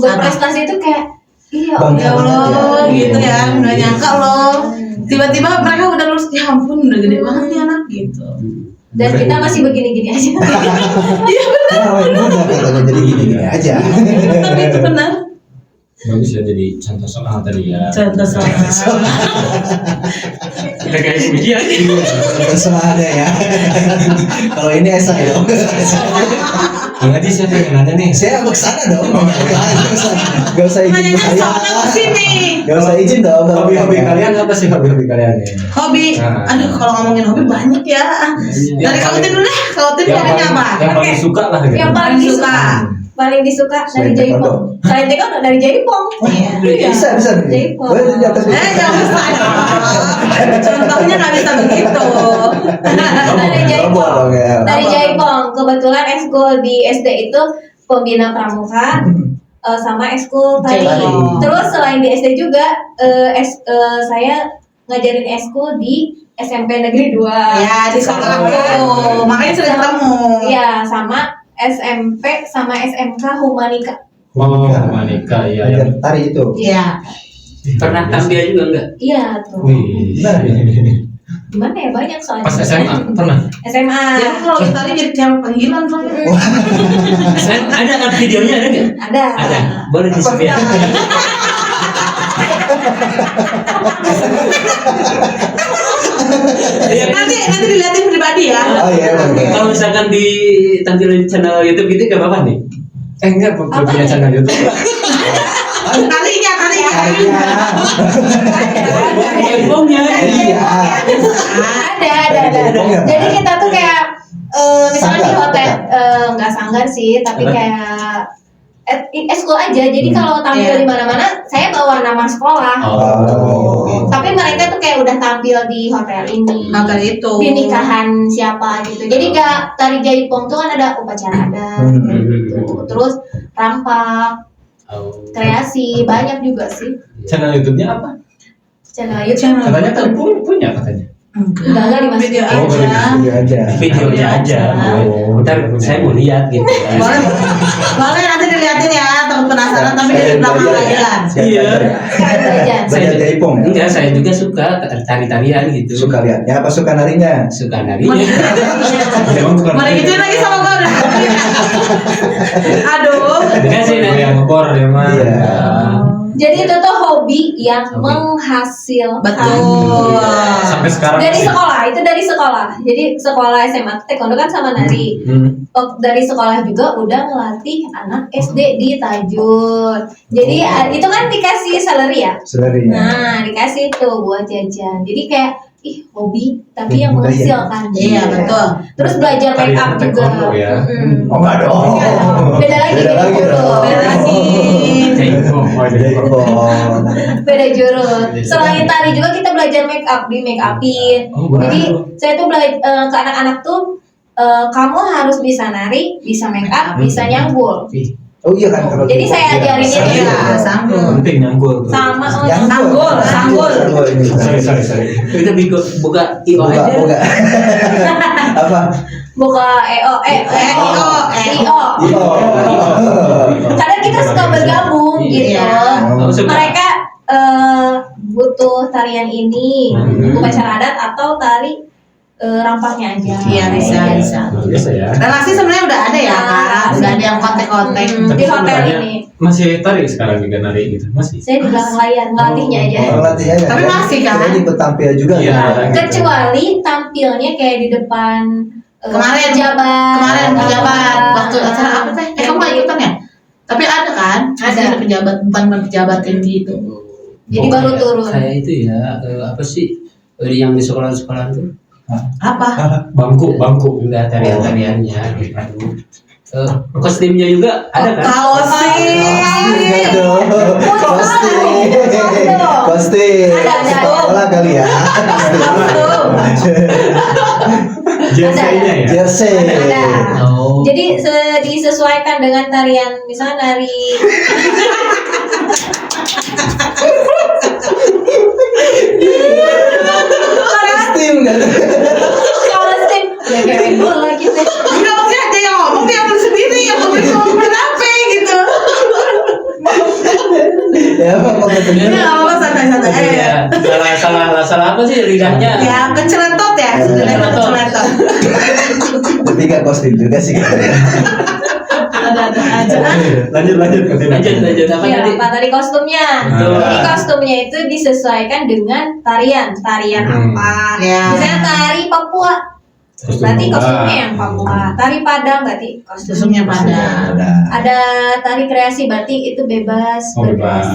E: berprestasi itu kayak iya
A: Bangga
C: Ya Allah,
A: banget ya.
C: gitu ya, nggak nyangka loh. Tiba-tiba mereka udah lulus, ya ampun, udah gede banget nih anak gitu.
E: dan kita masih begini-gini aja.
A: Benar katanya jadi gini aja.
C: Tapi itu benar.
D: Bagus ya jadi contoh soal tadi ya.
C: Contoh soal.
B: Udah kayak ujian.
A: Semuanya ya. Kalau ini Esa ya dong.
D: Berarti siapa yang nanya nih?
A: Saya mau kesana dong. Gak usah izin
C: Nanya
A: saya.
C: soalnya ke sini.
A: Gak usah izin dong.
D: Hobi-hobi kalian apa sih hobi-hobi kalian nih?
C: Hobi, aduh kalau ngomongin hobi banyak ya. Dari Kak Utin dulu deh, Kak Utin hobinya apa?
D: Yang paling suka lah gitu.
E: Yang paling disuka, paling disuka dari
A: Selain
E: Jaipong.
A: taekwondo.
E: Selain taekwondo dari Jaipong.
C: Iya.
A: Bisa nih.
E: Jaipong.
A: Boleh di atas.
C: Jangan bisa. Contohnya nggak bisa begitu.
E: Dari Jaipong.
A: Dong, ya.
E: Dari Jaipong. Kebetulan ekskul di SD itu pembina pramuka sama ekskul tari.
C: Jaipong.
E: Terus selain di SD juga saya ngajarin ekskul di SMP Negeri 2.
C: Ya di sekolah aku, makanya sering ketemu.
E: Iya, sama SMP sama SMK Humanika.
D: Oh, Manika ya.
A: Belajar tari itu.
C: Iya.
B: Pernah tampil juga enggak?
E: Iya tuh.
D: Wih.
A: Benar ya.
E: Gimana ya banyak soalnya.
D: Pas SMA pernah.
E: SMA.
C: Ya kalau tadi jadi cewek panggilan soalnya.
B: Ada videonya ada nggak?
E: Ada.
B: Ada. Boleh di-share.
C: Nanti dilihatin pribadi ya.
A: Oh iya. oke.
B: Kalau misalkan ditampilin di channel YouTube gitu gak apa-apa nih?
D: Enggak, punya channel YouTube.
C: Kalinya.
A: Iya.
B: Jaipongnya.
A: Iya.
E: Ada.
A: Jaipongnya,
E: Jadi
A: Pak.
E: kita tuh kayak misalnya di
A: Sanggar,
E: hotel nggak sanggar sih, tapi kayak eskul aja. Jadi kalau tampil
C: Iya.
E: di mana-mana, saya bawa nama sekolah.
A: Oh.
E: Tapi mereka tuh kayak udah tampil di hotel ini.
C: Maka itu.
E: Di nikahan siapa gitu. Jadi kayak tari Jaipong tuh kan ada upacara adat gitu. Terus rampak, kreasi, banyak juga sih.
D: Channel YouTube-nya apa?
E: Channel YouTube.
D: Katanya kan punya katanya.
E: Enggak dimasukin.
C: Video
D: Oh,
C: aja.
A: Video aja.
B: Videonya aja.
D: Oh,
B: Ntar saya mau lihat gitu.
C: Boleh nanti dilihatin ya, takut penasaran tapi dari belakang panggilan.
B: Iya.
E: Belajar.
A: Belajar Jaipong ya?
B: Enggak, saya juga suka tari-tarian gitu.
A: Suka lihatnya apa suka narinya?
B: Suka narinya.
D: Emang bukan.
C: Mau digituin lagi sama gue udah. Aduh.
B: Enggak sih, nah.
D: yang ngekor ya mah.
A: Iya.
E: Jadi itu tuh hobi yang menghasilkan.
C: Betul.
D: Sampai sekarang.
E: Dari sekolah, itu dari sekolah. Jadi sekolah SMA taekwondo kan sama nari. Dari sekolah juga udah ngelatih anak SD di Tajur. Jadi itu kan dikasih salary ya.
A: Salary-nya.
E: Nah, dikasih tuh buat jajan. Jadi kayak hobi tapi yang menghasilkan.
C: Iya betul.
E: Terus belajar make up
D: Tari
E: juga.
D: taekwondo ya.
E: Mm-mm.
A: Oh enggak dong.
E: Beda lagi,
A: Beda lagi
E: jurus.
A: dong.
C: Beda lagi.
D: Oh, jadi
A: Oh.
E: Beda jurus. Selain tari juga kita belajar make up, di make upin.
D: Oh,
E: Jadi saya tuh belajar ke anak-anak tuh kamu harus bisa nari, bisa make up, bisa nyanggul.
A: Oh iya kan kalau
E: Jadi saya ajarin ini
C: Iya, sanggul.
D: penting nyanggul tuh.
E: sama
C: Sanggul.
A: Sanggul ini.
D: Sorry.
B: Kita buka IO
A: Buka,
B: aja.
A: buka. Apa?
E: buka IO.
A: Iya.
E: Kadang kita suka bergabung gitu.
C: Iya.
B: Oh, suka.
E: Mereka tarian ini untuk upacara adat atau tari rampaknya aja.
C: Iya, bisa.
D: Biasa ya.
C: Relasi sebenarnya udah ada ya, Kak. Udah ada yang kontak-kontak.
E: Di hotel ini.
D: Masih tarik sekarang juga nari gitu, masih.
E: Saya di belakang layar ngelatihnya aja.
A: Latihan ya.
C: Tapi masih, kan?
A: Saya ikut tampil juga.
D: Iya.
A: kan?
E: Kecuali tampilnya kayak di depan
C: Kemarin pejabat waktu acara apa teh? Kamu nggak ikutan ya? Tapi ada kan?
E: Ada.
C: Pejabat, bukan pejabat yang gitu.
E: Jadi baru turun.
B: Kayak itu ya, apa sih yang di sekolah-sekolah tuh?
C: Apa?
D: Bangku.
B: Enggak tarian-tariannya gitu. Kostumnya juga ada kan?
A: Kostum.
E: Ada.
A: Sekolah kali ya.
D: Jersey-nya ya.
A: Jersey.
E: Ada.
B: Oh.
E: Jadi disesuaikan dengan tarian, misalnya nari
A: Kostum kan.
E: kostum ya kayak bola gitu.
C: Enggak maksudnya ada yang ngomong dia ambil sendiri, yang ngomong kenapa gitu.
A: Ya, apa
C: Ya Allah santai-santai aja.
B: Iya, salah apa sih lidahnya?
C: Ya keceletot ya, sebenarnya keceletot.
A: Tapi nggak kostum juga sih.
C: Ada aja.
D: Lanjut.
B: Lanjut apa
E: Ya,
B: tadi?
E: apa tadi kostumnya?
B: Betul.
E: Jadi kostumnya itu disesuaikan dengan tarian apa?
C: Ya.
E: Misalnya tari Papua, berarti kostumnya yang Papua. Tari Padang berarti
C: Kostumnya pada.
E: Ada tari kreasi berarti itu bebas.
D: Oh, bebas.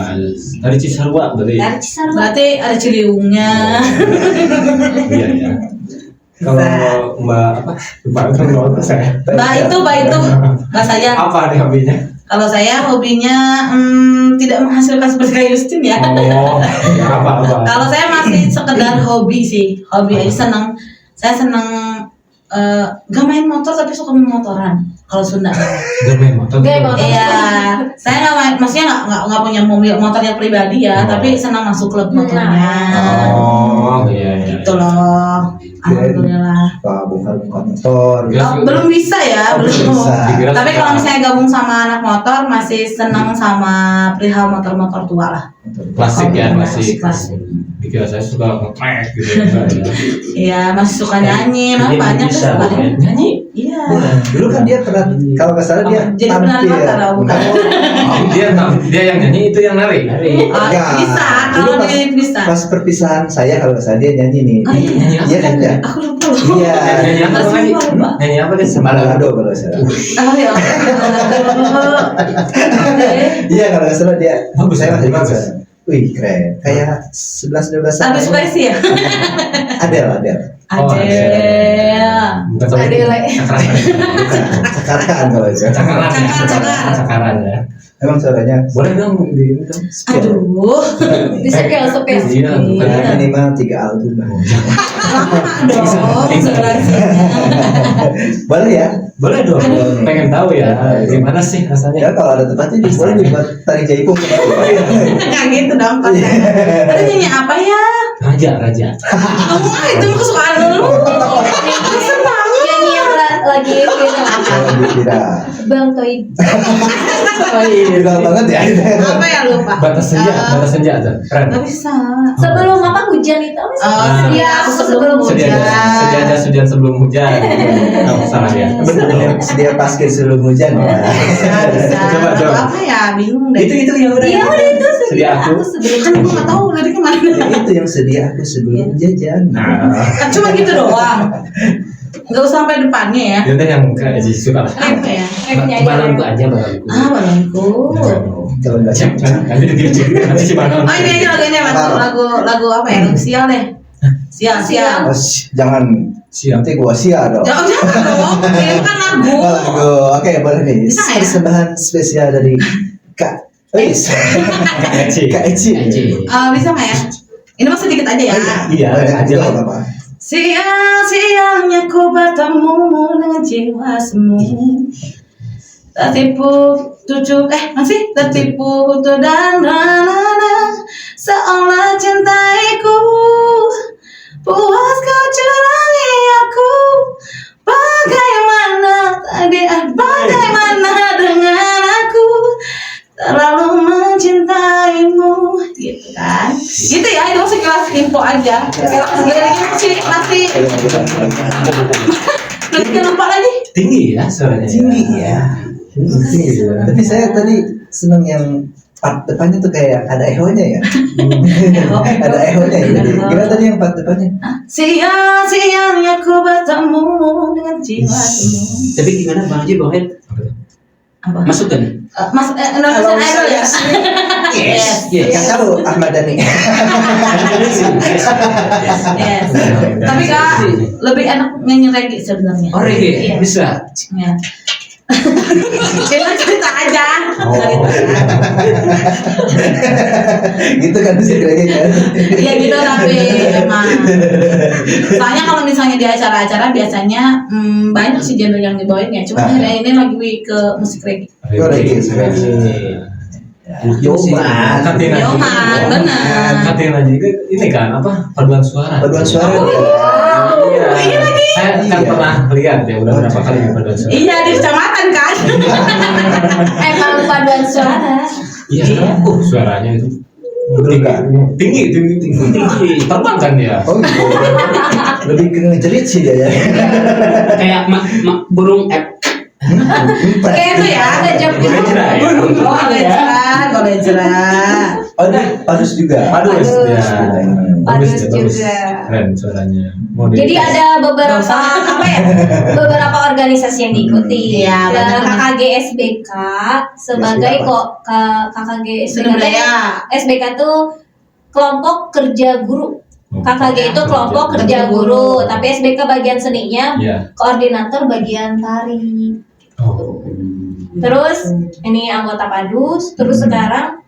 D: Tari Cisarua berarti.
E: Tari Cisarua.
C: Berarti ada ciliungnya.
D: Iya ya. Kalau Mbak apa? Mbak kan saya.
C: Mbak itu Mbak saya.
D: Apa nih hobinya?
C: Kalau saya hobinya tidak menghasilkan seperti Kak Justin ya.
D: Oh, apa?
C: Kalau saya masih sekedar hobi sih, hobi aja seneng. Saya seneng gak main motor tapi suka main motoran. Kalau Sunda.
D: Udah main motor.
E: Gak motor.
C: Iya, saya nggak main, maksudnya nggak punya motornya pribadi ya, tapi senang masuk klub motornya.
D: Oh, iya.
C: Gitu loh. Alhamdulillah.
A: Pak bukan motor.
C: Belum bisa ya, belum.
A: bisa.
C: Tapi kalau misalnya gabung sama anak motor, masih senang sama perihal motor-motor tua lah.
D: Klasik ya, klasik.
C: Klasik.
D: Dikira saya suka nge-track gitu ya.
C: Iya, masih suka nyanyi,
B: Jadi
C: banyak
B: bisa,
C: suka
B: kan?
C: nyanyi. Iya.
A: Dulu kan dia pernah, kalau nggak salah dia
C: Jadi penari
A: tampil.
C: motor, bukan?
D: Dia yang nyanyi itu yang nari.
A: Enggak.
C: Bisa,
A: Dulu
C: kalau
A: pas-
C: dia bisa.
A: Pas perpisahan saya kalau nggak salah dia nyanyi nih.
C: Oh, iya.
D: Nyanyi apa?
A: Iya kan ya?
C: Aku lupa loh.
A: Iya.
D: Nyanyi apa
C: Masih
D: lagi?
C: lupa.
D: Nyanyi apa deh?
A: Balado kalau nggak salah.
C: Oh ya.
A: Iya kalau nggak salah dia.
D: Bagus,
A: Saya masih
D: bagus.
A: bisa. Wih keren. Kayak 11-12 tahun.
C: Habis versi ya?
A: Adel.
D: Oh,
C: Ada.
D: Bukan sama ini.
E: Adele.
A: Cakaran kalau itu.
D: Cakaran.
C: Cakar.
D: Cakaran ya.
A: Emang suaranya.
D: Boleh dong di ini dong.
C: Aduh.
E: Disepel.
D: Iya, bukan.
A: Ya, minimal 3 album lah.
C: Lama dong.
A: Boleh ya?
D: Boleh dong. Pengen tahu ya gimana sih
A: Ya
D: rasanya.
A: kalau ada tempatnya boleh dibuat tari jaipong.
C: Nggak gitu dong. Tadi nyanyi apa ya?
D: Raja.
C: Kamu mah itu mah kesukaan lu. Senang.
E: Nyanyi yang lagi gitu.
A: Kalau dikira.
E: Bang Toib.
A: Viral banget ya.
C: Apa ya lupa?
D: Batas senja tuh. Keren.
C: Nggak bisa.
E: Sebelum apa hujan itu apa sih?
C: Oh,
E: Sedia aku sebelum
D: Sedia
E: hujan.
D: aja hujan sebelum hujan. Oh, salah ya.
A: Sedia basket sebelum hujan.
C: Bisa.
D: Coba.
C: Atau apa ya? Bingung deh.
D: Itu yang udah.
E: Iya udah itu
D: Sedia
E: sedia
D: aku.
E: aku sebelum
C: Kan gue nggak tahu liriknya mana.
A: Ya, itu yang sedia aku sebelum jajan.
D: Nah,
C: Kan cuma gitu doang. Nggak usah sampai depannya ya.
D: itu yang kayak suka lah.
C: Apa ya?
E: Refnya aja.
B: Balonku aja balonku.
C: Balonku.
A: Kalau nggak
D: Nanti nanti si Banon.
C: Oh ini aja lagunya lagu apa ya? Lagu sial deh. Sial.
A: jangan
D: Siap.
A: nanti gua sia dong.
C: Jangan dong. Ini kan lagu.
A: Lagu. Oke, boleh nih.
C: Bisa nggak ya?
A: Persembahan spesial dari Kak Eis. Kak Eci.
C: Bisa nggak ya? Ini mah sedikit aja ya.
D: Iya, aja lah.
A: apa?
C: Siang-siangnya ku bertemu dengan jiwa semu. Tertipu foto dan rana seolah cintaiku. Puas kau curangi aku. Bagaimana dengan aku terlalu mencintaimu, gitu kan? Gitu ya, itu sekilas info aja. Liriknya masih nanti lupa lagi.
D: Tinggi ya suaranya.
A: Tinggi ya. Tapi saya tadi seneng yang part depannya tuh kayak ada ehonya ya. Ada ehonya ya. Gimana tadi yang part depannya?
C: Sia-sianya ku bertemu dengan jiwamu.
B: Tapi gimana Bang Haji, Bang Hen?
C: Apa?
B: Masuk kan?
C: Mas Indonesian Idol ya?
B: Yes.
A: Yang tahu Ahmad Dhani.
C: Yes. Tapi Kak, lebih enak nyanyi reggae sebenarnya.
B: Oh, reggae
C: Iya.
B: bisa.
C: Ya. Kita cerita aja.
A: Gitu kan musik reggae kan?
C: Iya gitu tapi emang. Soalnya kalau misalnya di acara-acara biasanya banyak sih genre yang dibawain ya. Cuma hari ini lagi ke musik reggae.
A: Oh, reggae sekarang. Yoman.
D: Katina
C: Yoman, benar.
D: Katina juga ini kan apa paduan suara.
A: Paduan suara.
D: Iya.
C: Iya lagi.
D: Saya kan
A: Iya.
D: pernah lihat ya udah berapa kali paduan suara.
C: Iya di kecamatan kan.
E: Emang paduan suara.
D: Iya. Suaranya itu
A: Tinggi.
D: tinggi. Terbang kan dia.
A: Oh gitu. Lebih ke ngejerit sih dia ya.
B: Kayak burung
C: Kayak itu ya.
E: Ada jam
C: Golejra.
A: Oh ini padus juga.
D: Padus ya.
E: Padus
D: ya,
E: juga.
D: Keren suaranya.
E: Jadi ada beberapa apa ya? Beberapa organisasi yang diikuti.
C: Iya, benar.
E: KKG SBK sebagai
A: SBK
E: KKG
C: Seni budaya.
E: SBK itu kelompok kerja guru. KKG itu kelompok kerja guru, tapi SBK bagian seninya,
D: Iya.
E: koordinator bagian tari.
D: Oh.
E: Terus ini anggota Padus, terus sekarang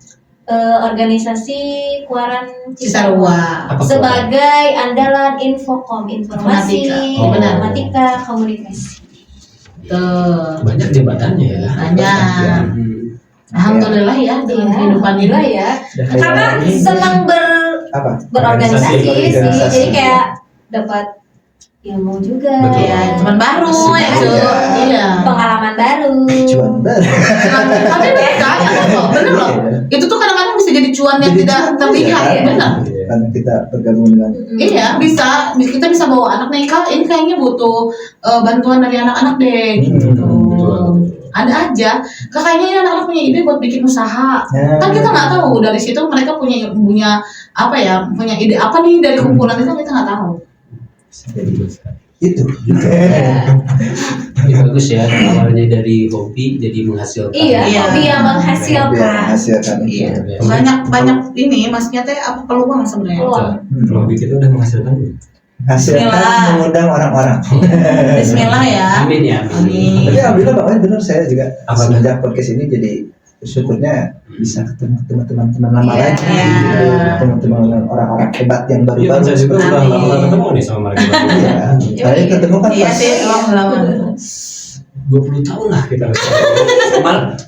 E: organisasi Kuaran
C: Cisarua.
D: Apa
E: sebagai andalan infokom, informasi,
C: Informatika.
D: Oh.
E: informatika, komunikasi.
C: Tuh.
D: Banyak jabatannya ya.
C: Banyak. Alhamdulillah ya dalam kehidupan ini.
E: Alhamdulillah ya. Karena senang
A: Apa?
E: berorganisasi sih,
A: Organisasi.
E: jadi kayak dapat ilmu juga,
D: Betul.
C: Ya, teman baru ya, Cu.
A: Iya.
C: Iya.
E: pengalaman baru.
A: Cuan baru.
C: Tapi mereka bener loh. Itu tuh kadang-kadang bisa jadi cuan yang
A: Jadi
C: tidak
A: cuan,
C: terlihat,
A: ya.
C: benar.
A: Kan kita bergabung dengan
C: Iya, bisa. Kita bisa bawa anak nih, Kak. Ini kayaknya butuh bantuan dari anak-anak deh. Gitu.
D: betul.
C: Ada aja. Kak, kayaknya ini anak-anak punya ide buat bikin usaha. Kan kita nggak tahu dari situ mereka punya apa ya, punya ide apa nih dari kumpulan itu kita nggak tahu.
A: itu.
B: Ini bagus ya, awalnya dari hobi jadi menghasilkan.
E: Iya,
C: Iya.
E: hobi yang menghasilkan.
A: Menghasilkan.
C: Iya.
B: Iya.
C: Banyak ini maksudnya teh apa peluang sebenarnya.
E: Peluang.
D: Kalau kita udah menghasilkan
A: Hasilkan
C: Bismillah.
A: mengundang orang-orang.
C: Bismillah ya.
B: Amin ya.
C: Amin.
A: Tapi alhamdulillah Bang, benar saya juga
D: Apa?
A: semenjak podcast ini jadi bersyukurnya bisa ketemu teman-teman lama
C: Iya.
A: lagi, teman-teman orang-orang hebat yang
D: Iya,
A: baru-baru.
D: saya juga udah
C: Amin.
D: lama ketemu nih sama mereka.
A: Iya, saya ketemu kan
C: Iya
A: pas
C: sih, lama.
D: 20 tahun lah kita.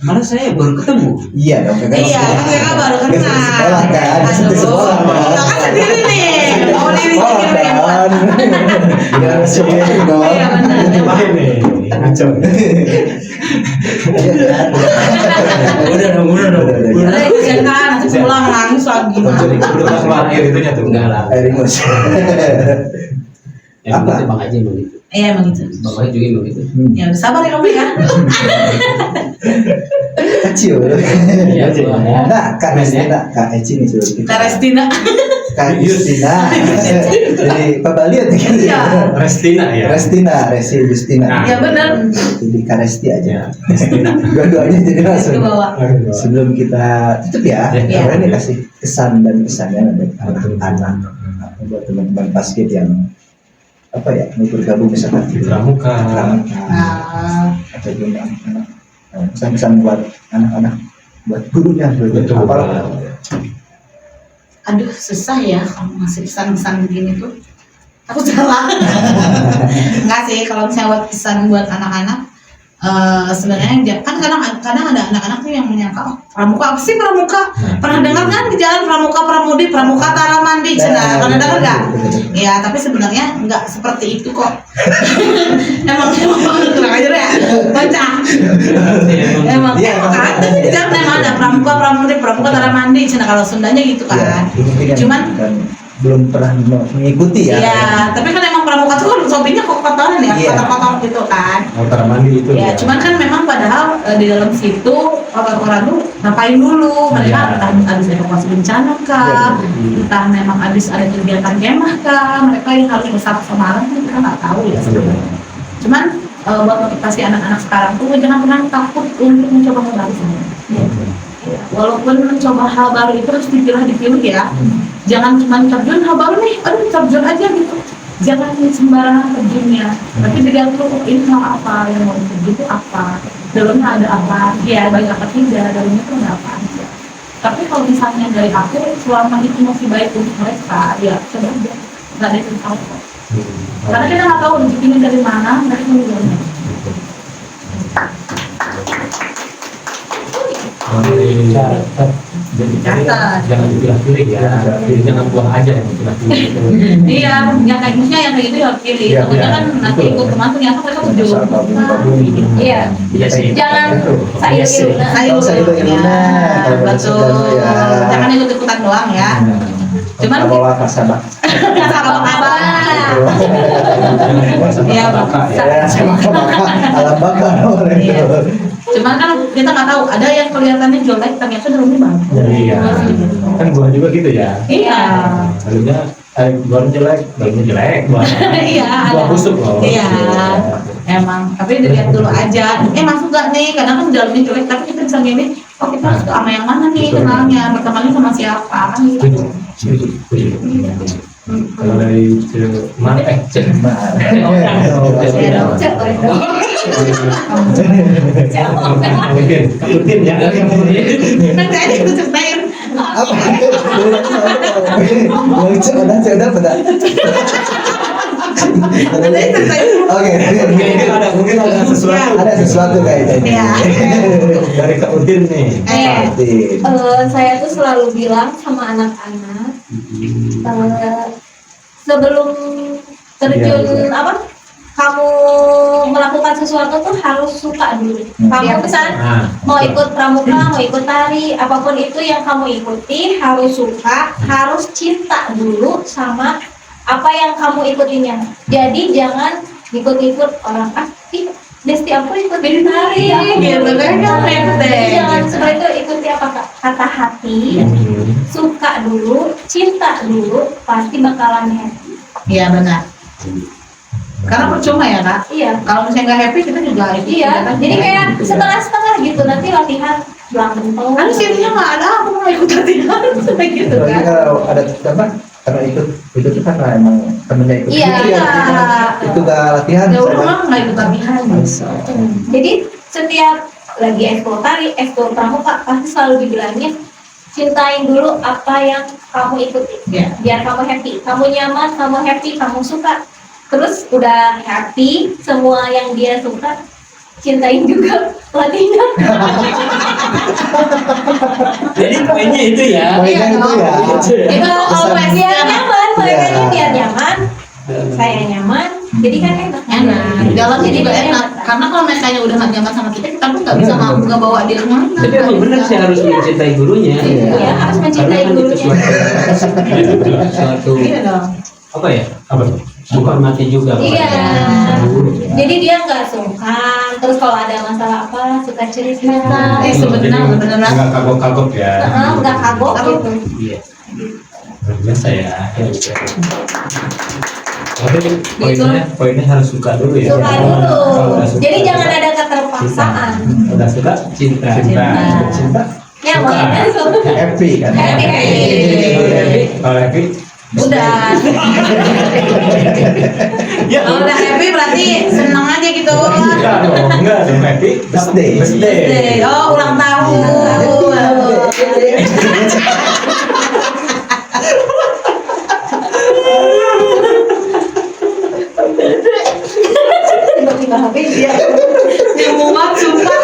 B: Malah saya baru ketemu.
A: iya dong, kan
C: Iya, mereka baru kenal.
A: Nggak satu sekolah kan, satu
C: Aduh,
A: sekolah kan.
C: Kakak sendiri nih. Oh, ini
A: Sekolah
C: sendiri yang buat.
A: kan. Iya, semuanya dong.
C: Iya, benar.
D: Main nih, ngaco.
A: Iya kan.
B: Udah dong.
C: Udah kesian kan, nanti pulang nangis lagi.
D: Udah keluar air itunya tuh.
B: Enggak lah.
A: Air ingus.
B: Emang
A: Apa?
B: gitu Bang Haji emang gitu.
C: Iya emang gitu.
B: Bang Haji juga emang gitu.
C: Ya udah sabar ya kamu ya.
A: Kecil.
B: Iya, Bang, ya.
A: Nah, Kak Restina, Kak Eci nih sudah kita.
C: Terestina.
A: Kak Justina. Jadi Pak Bali kan?
C: Iya.
D: Restina ya.
A: Restina, Resi Justina.
D: Nah.
C: Ya benar.
A: Jadi Kak Resti aja.
D: Restina.
A: Dua-duanya jadi langsung.
C: Ke bawah.
A: Sebelum kita tutup ya,
C: Iya.
A: ini kasih kesan dan pesannya buat anak-anak, buat teman-teman basket yang apa ya, mau bergabung misalkan di
D: Pramuka.
C: Nah,
A: ataupun anak-anak, pesan-pesan buat anak-anak, buat gurunya,
D: Betul.
A: apa?
C: aduh susah ya kalau ngasih pesan-pesan begini tuh. Aku salah. Enggak sih kalau misalnya buat pesan buat anak-anak sebenarnya kan kadang ada anak-anak tuh yang menyangka oh, pramuka apa sih pramuka? Pernah dengar kan di jalan pramuka pramudi pramuka taramandi cina pernah dengar nggak? Ya tapi sebenarnya nggak seperti itu kok. emang kurang ajar ya bocah. Emang
A: Iya,
C: ada di jalan emang ada pramuka pramudi pramuka taramandi cina kalau Sundanya gitu kan.
A: Ya,
C: Cuman
A: belum pernah mengikuti ya.
C: Iya, tapi kan emang pramuka tuh kan hobinya kok kotoran ya,
A: Iya.
C: kotor-kotor gitu kan.
D: Motor mandi itu
C: Ya, cuman kan memang padahal di dalam situ orang-orang tuh ngapain dulu, mereka
D: Iya.
C: entah habis evakuasi bencana kah, entah memang habis ada kegiatan kemah kah, mereka yang harus bersama samaran kan kita nggak tahu ya sebenarnya. Cuman buat motivasi anak-anak sekarang tuh jangan pernah takut untuk mencoba hal baru sebenarnya. Ya, walaupun mencoba hal baru itu harus dipilih ya. Jangan cuma terjun hal baru nih, aduh terjun aja gitu. Jangan sembarangan terjunnya. Tapi dilihat dulu ini hal apa yang mau terjun itu apa, dalamnya ada apa, ya baik apa tidak, dalamnya tuh ada apa aja. Tapi kalau misalnya dari aku selama itu masih baik untuk mereka, ya coba aja, nggak ada yang tahu kok. Karena kita nggak tahu rezekinya dari mana, mereka menjualnya.
D: Jangan dipilih-pilih ya. Jadi jangan buang aja yang dipilih-pilih itu.
C: Iya, yang kayak gini yang kayak gitu ya pilih.
A: Iya,
C: Takutnya
D: iya.
C: kan nanti ikut kemana ternyata mereka berjuang.
A: Sama babung-babung.
E: Iya.
B: Iya sih.
E: Jangan
B: Iya sih.
E: sayur
A: Kalau saya itu Iruna, kalau
C: betul.
A: Iruna ya.
C: Jangan ikut-ikutan doang ya. Cuman
A: bawa kasabak.
C: sama apa? Iya,
A: Ya, sama baka, alam baka orang itu.
C: Iya. Cuman kan kita nggak tahu, ada yang kelihatannya jelek ternyata dalamnya bagus.
D: Iya. Kan gua juga gitu ya.
C: Iya.
D: Lalunya gua jelek, lalunya jelek, gua.
C: Iya.
D: Gua busuk loh.
C: Iya. Emang, tapi dilihat dulu aja. Masuk gak nih? Kadang kan dalamnya jelek, tapi kita bisa milih. Oh kita harus ke sama yang mana nih kenalnya, bertemannya sama siapa kan gitu.
D: Setuju. Kalau dari mana Ikutin ya.
C: Nanti aja aku ceritain.
A: Apa? Udah pada.
C: Nanti ceritain.
A: Oke.
D: Mungkin ada sesuatu.
A: Ada sesuatu kayaknya.
C: Iya.
D: Dari Kak Udin nih.
A: Pasti.
E: Saya tuh selalu bilang sama anak-anak sebelum terjun kamu melakukan sesuatu tuh harus suka dulu. Kamu misalnya mau ikut pramuka, mau ikut tari, apapun itu yang kamu ikuti harus suka, harus cinta dulu sama apa yang kamu ikutinya. Jadi jangan ikut-ikut orang Desti aku ikut tari.
C: Gitu kan
E: Jadi jangan seperti itu, ikuti apa kata hati, suka dulu, cinta dulu, pasti bakalan happy.
C: Iya benar. Karena percuma ya kak.
E: Iya.
C: Kalau misalnya nggak happy kita juga happy.
E: Iya,
C: kan?
E: jadi kayak setengah-setengah gitu, nanti latihan belang bentol.
C: Kan sininya nggak ada, aku mau ikut latihan kayak gitu
A: Soalnya
C: kan.
A: kalau ada apa? Karena itu tuh karena emang temennya ikut.
E: Iya.
A: Itu gak latihan.
C: Ya udah
A: saya-
C: mah nggak ikut latihan.
E: Jadi setiap lagi ekspor tari, ekspor pramuka pasti selalu dibilangin cintain dulu apa yang kamu ikuti.
C: Iya.
E: Biar kamu happy, kamu nyaman, kamu happy, kamu suka. Terus udah happy, semua yang dia suka, cintain juga pelatihnya.
B: Jadi poinnya itu ya.
A: Poinnya itu ya.
C: Itu always
E: Biar nyaman, mereka
A: Iya.
E: biar nyaman, saya nyaman, jadi kan enak.
C: enak. Jalannya juga enak. Karena kalau mereka udah nggak nyaman sama kita pun nggak bisa mau nggak bawa dia kemana.
B: Tapi emang benar sih harus mencintai gurunya.
E: Iya, harus mencintai
B: Karena kan itu
E: gurunya.
B: suatu
C: Iya dong.
B: apa ya?
D: Apa tuh?
B: Menghormati juga.
E: Iya.
B: kepada guru.
E: Jadi dia nggak sungkan. Terus kalau ada masalah apa suka cerita.
C: Sebenarnya
D: Nggak kagok-kagok ya.
E: Nggak kagok gitu.
B: Iya.
D: Luar biasa ya. Tapi poinnya harus suka dulu ya.
E: Suka dulu.
D: Kalau udah suka,
E: Jadi jangan ada keterpaksaan.
D: Udah suka,
B: Cinta.
D: cinta.
E: Nyaman.
A: Happy kan.
E: Happy.
D: Kalau happy,
C: udah.
D: ya
C: Kalau udah happy berarti seneng aja gitu.
D: enggak dong happy.
A: Birthday.
C: Oh ulang tahun.
E: Tiba-tiba happy dia.
C: Dia muat sumpah.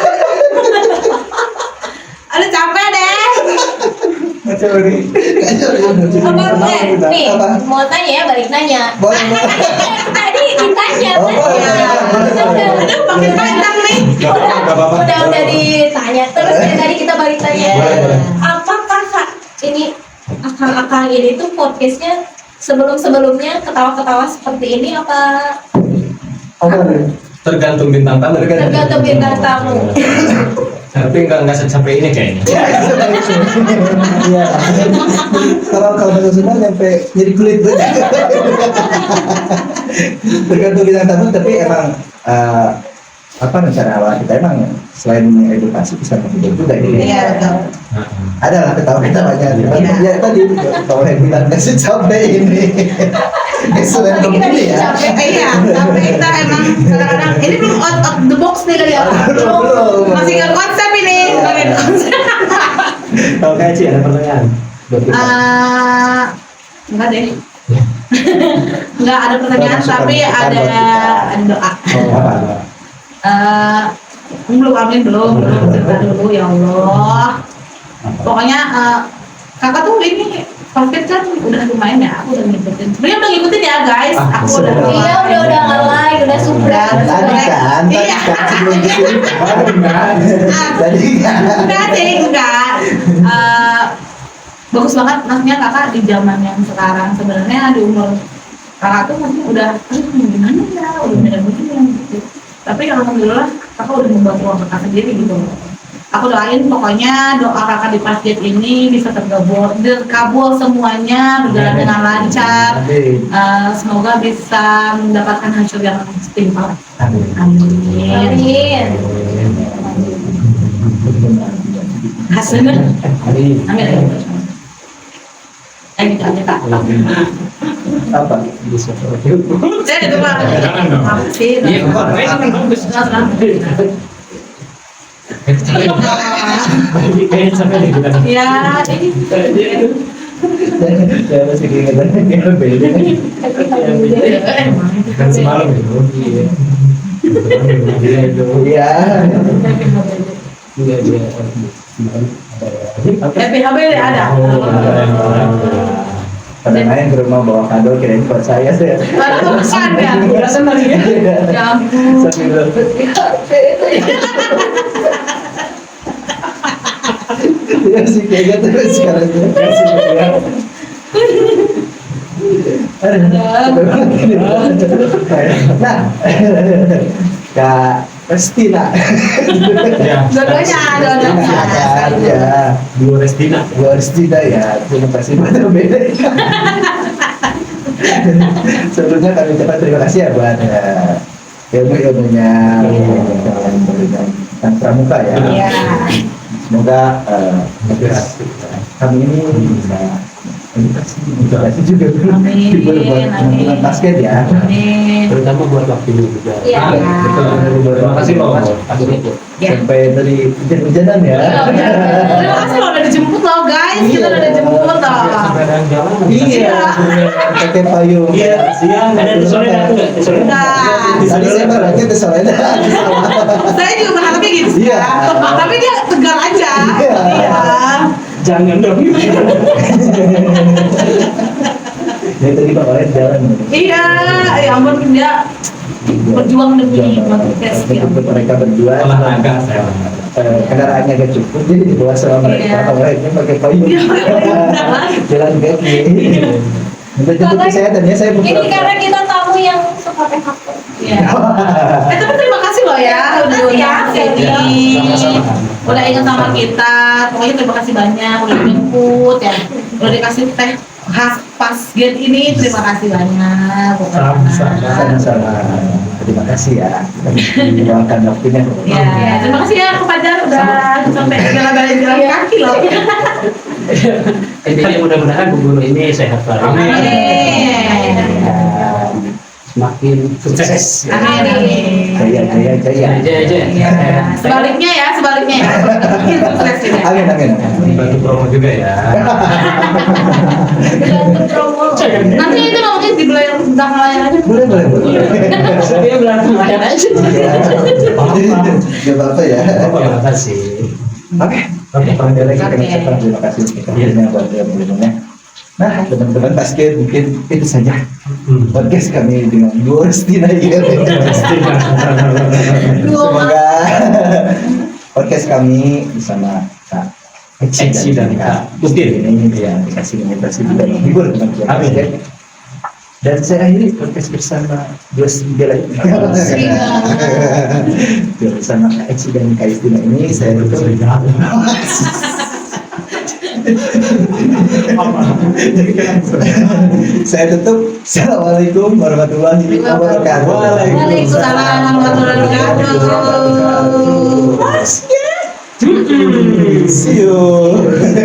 C: Aduh capek deh.
A: Macam ini.
E: Nih, mau tanya ya, balik nanya. Tadi ditanya
A: Oh,
E: saya.
C: Aduh makin panjang nih.
E: Udah ditanya terus ya, tadi kita balik tanya.
A: Boleh.
E: Apakah Kak ini akang-akang ini tuh podcastnya sebelum-sebelumnya ketawa-ketawa seperti ini apa
D: Tergantung bintang tamu.
E: tergantung bintang tamu?
D: Tapi nggak sampai ini kayaknya.
A: Iya. Kalau bahasa Sunda nyampe jadi kulit tuh. Tergantung bintang tamu, tapi emang apa rencana awal kita emang selain edukasi bisa menghibur juga gitu.
C: Iya, betul.
A: Ada lah ketawa-ketawanya. Ya tadi kalau yang bilang kasih capek ini. Selain
E: Tapi kita
A: begini ya.
E: capek.
C: Iya, sampai kita emang kadang-kadang ini belum out of the box nih kali ya.
A: Belum.
C: Masih nggak konsep ini. Nggak konsep.
D: Kalau kayak Ci ada pertanyaan. Buat kita.
C: Enggak deh. Enggak ada pertanyaan, tapi ada doa.
A: Oh, apa?
C: Belum amin belum cerita dulu ya Allah. Pokoknya kakak tuh ini basket kan udah lumayan ya, aku udah ngikutin. Sebenarnya udah ngikutin ya guys, aku udah.
E: Iya, udah nggak like, udah super.
A: Tadi kan sebelum kesini. Tadi kan.
C: Enggak sih, enggak. Bagus banget maksudnya kakak di zaman yang sekarang, sebenarnya di umur kakak tuh mungkin udah gimana ya, udah begini gitu. Tapi alhamdulillah kakak udah membuat uang kakak sendiri gitu. Aku doain pokoknya doa kakak di basket ini bisa terkabul semuanya, berjalan dengan lancar. Semoga bisa mendapatkan hasil yang setimpal.
A: Amin.
C: Amin.
E: Amin.
C: Hasilnya
D: Amin.
C: amin. Gitu aja kak.
A: Apa?
C: Saya itu pak.
D: Jangan dong.
C: Makasih.
B: Iya, bagus.
D: Kayaknya sampai deh kita.
C: Ya, ini
A: Saya masih keingetan yang beda.
D: Kan semalam itu.
A: Iya.
C: happy ada.
A: Pada main ke rumah bawa kado kirain buat saya sih.
C: Padahal bukan ya.
A: Udah senang ya.
C: Ya ampun.
A: Sambil ya sih kayaknya terus sekarang ya. Nah, Kak Restina.
D: Ya.
C: Dua-duanya,
A: Ya,
D: Dua Restina.
A: Bu Restina ya. Terima kasih buat beda. Sebelumnya kami ucapkan terima kasih ya buat ilmu-ilmunya tentang pramuka ya.
C: Iya.
A: Semoga kami ini bisa edukasi juga
C: Amin,
A: buat
C: amin.
A: teman-teman basket ya.
C: Amin.
B: Terutama buat waktunya juga.
E: Iya.
D: Terima kasih Pak Mas.
C: Ya.
A: Sampai dari hujan-hujanan ya.
C: Terima kasih loh udah dijemput loh guys. Kita udah dijemput loh.
A: Iya, pakai payung.
B: Iya, siang ada di sore datang nggak? Di sore.
C: Udah.
A: Tadi saya berarti ke Soleda.
C: Saya juga berharapnya gitu sih.
A: Iya.
C: Tapi dia tegar aja.
A: Iya.
C: Iya.
B: Jangan dong.
A: Ya tadi Pak Walid jalan.
C: Iya, ya ampun dia berjuang demi podcast ya.
A: Untuk mereka berdua.
D: Olahraga saya.
A: Kendaraannya gak cukup, jadi dibawa sama mereka.
C: Iya.
A: Pak Walidnya pakai payung.
C: Iya,
A: Jalan kaki. Untuk jemput kesehatan ya saya
E: Ini
A: beberapa.
E: karena kita tamu yang suka PHP.
C: Iya. Tapi terima kasih loh ya udah
E: Terima kasih ya.
C: undang sini.
D: Sama-sama.
C: Udah ingat sama kita. Pokoknya terima kasih banyak udah jemput ya. Udah dikasih teh khas pas gate ini, terima kasih banyak. Pokoknya.
A: Sama-sama. Terima kasih ya. Meluangkan waktunya.
C: Ya, terima kasih ya Pak Fajar udah sampai jalan kaki loh.
B: Intinya mudah-mudahan Bu Guru ini sehat selalu.
C: Amin.
B: Semakin sukses.
C: Amin.
A: Jaya.
B: Aja.
C: Ya, sebaliknya ya. Sukses ini.
A: Amin.
D: Bantu promo juga ya.
E: Bergantung promo.
C: Nanti itu namanya di belakang layar aja.
A: Boleh.
B: Dia berantem aja aja.
A: Gak apa-apa ya.
B: Terima kasih.
A: Oke, panggil lagi kita ucapkan terima kasih akhirnya buat ilmu-ilmunya. Nah, teman-teman basket mungkin itu saja podcast kami dengan Bu Restina ya. Semoga podcast kami bersama Kak
D: Eci dan Kak
A: Putin ini ya dikasih meditasi dan menghibur teman-teman basket.
F: Dan saya akhiri podcast bersama dua serigala ini. Bersama Kak Eci dan Kak Istina ini saya tutup.
A: Saya tutup. Assalamualaikum warahmatullahi wabarakatuh.
C: Waalaikumsalam warahmatullahi wabarakatuh.
A: See you.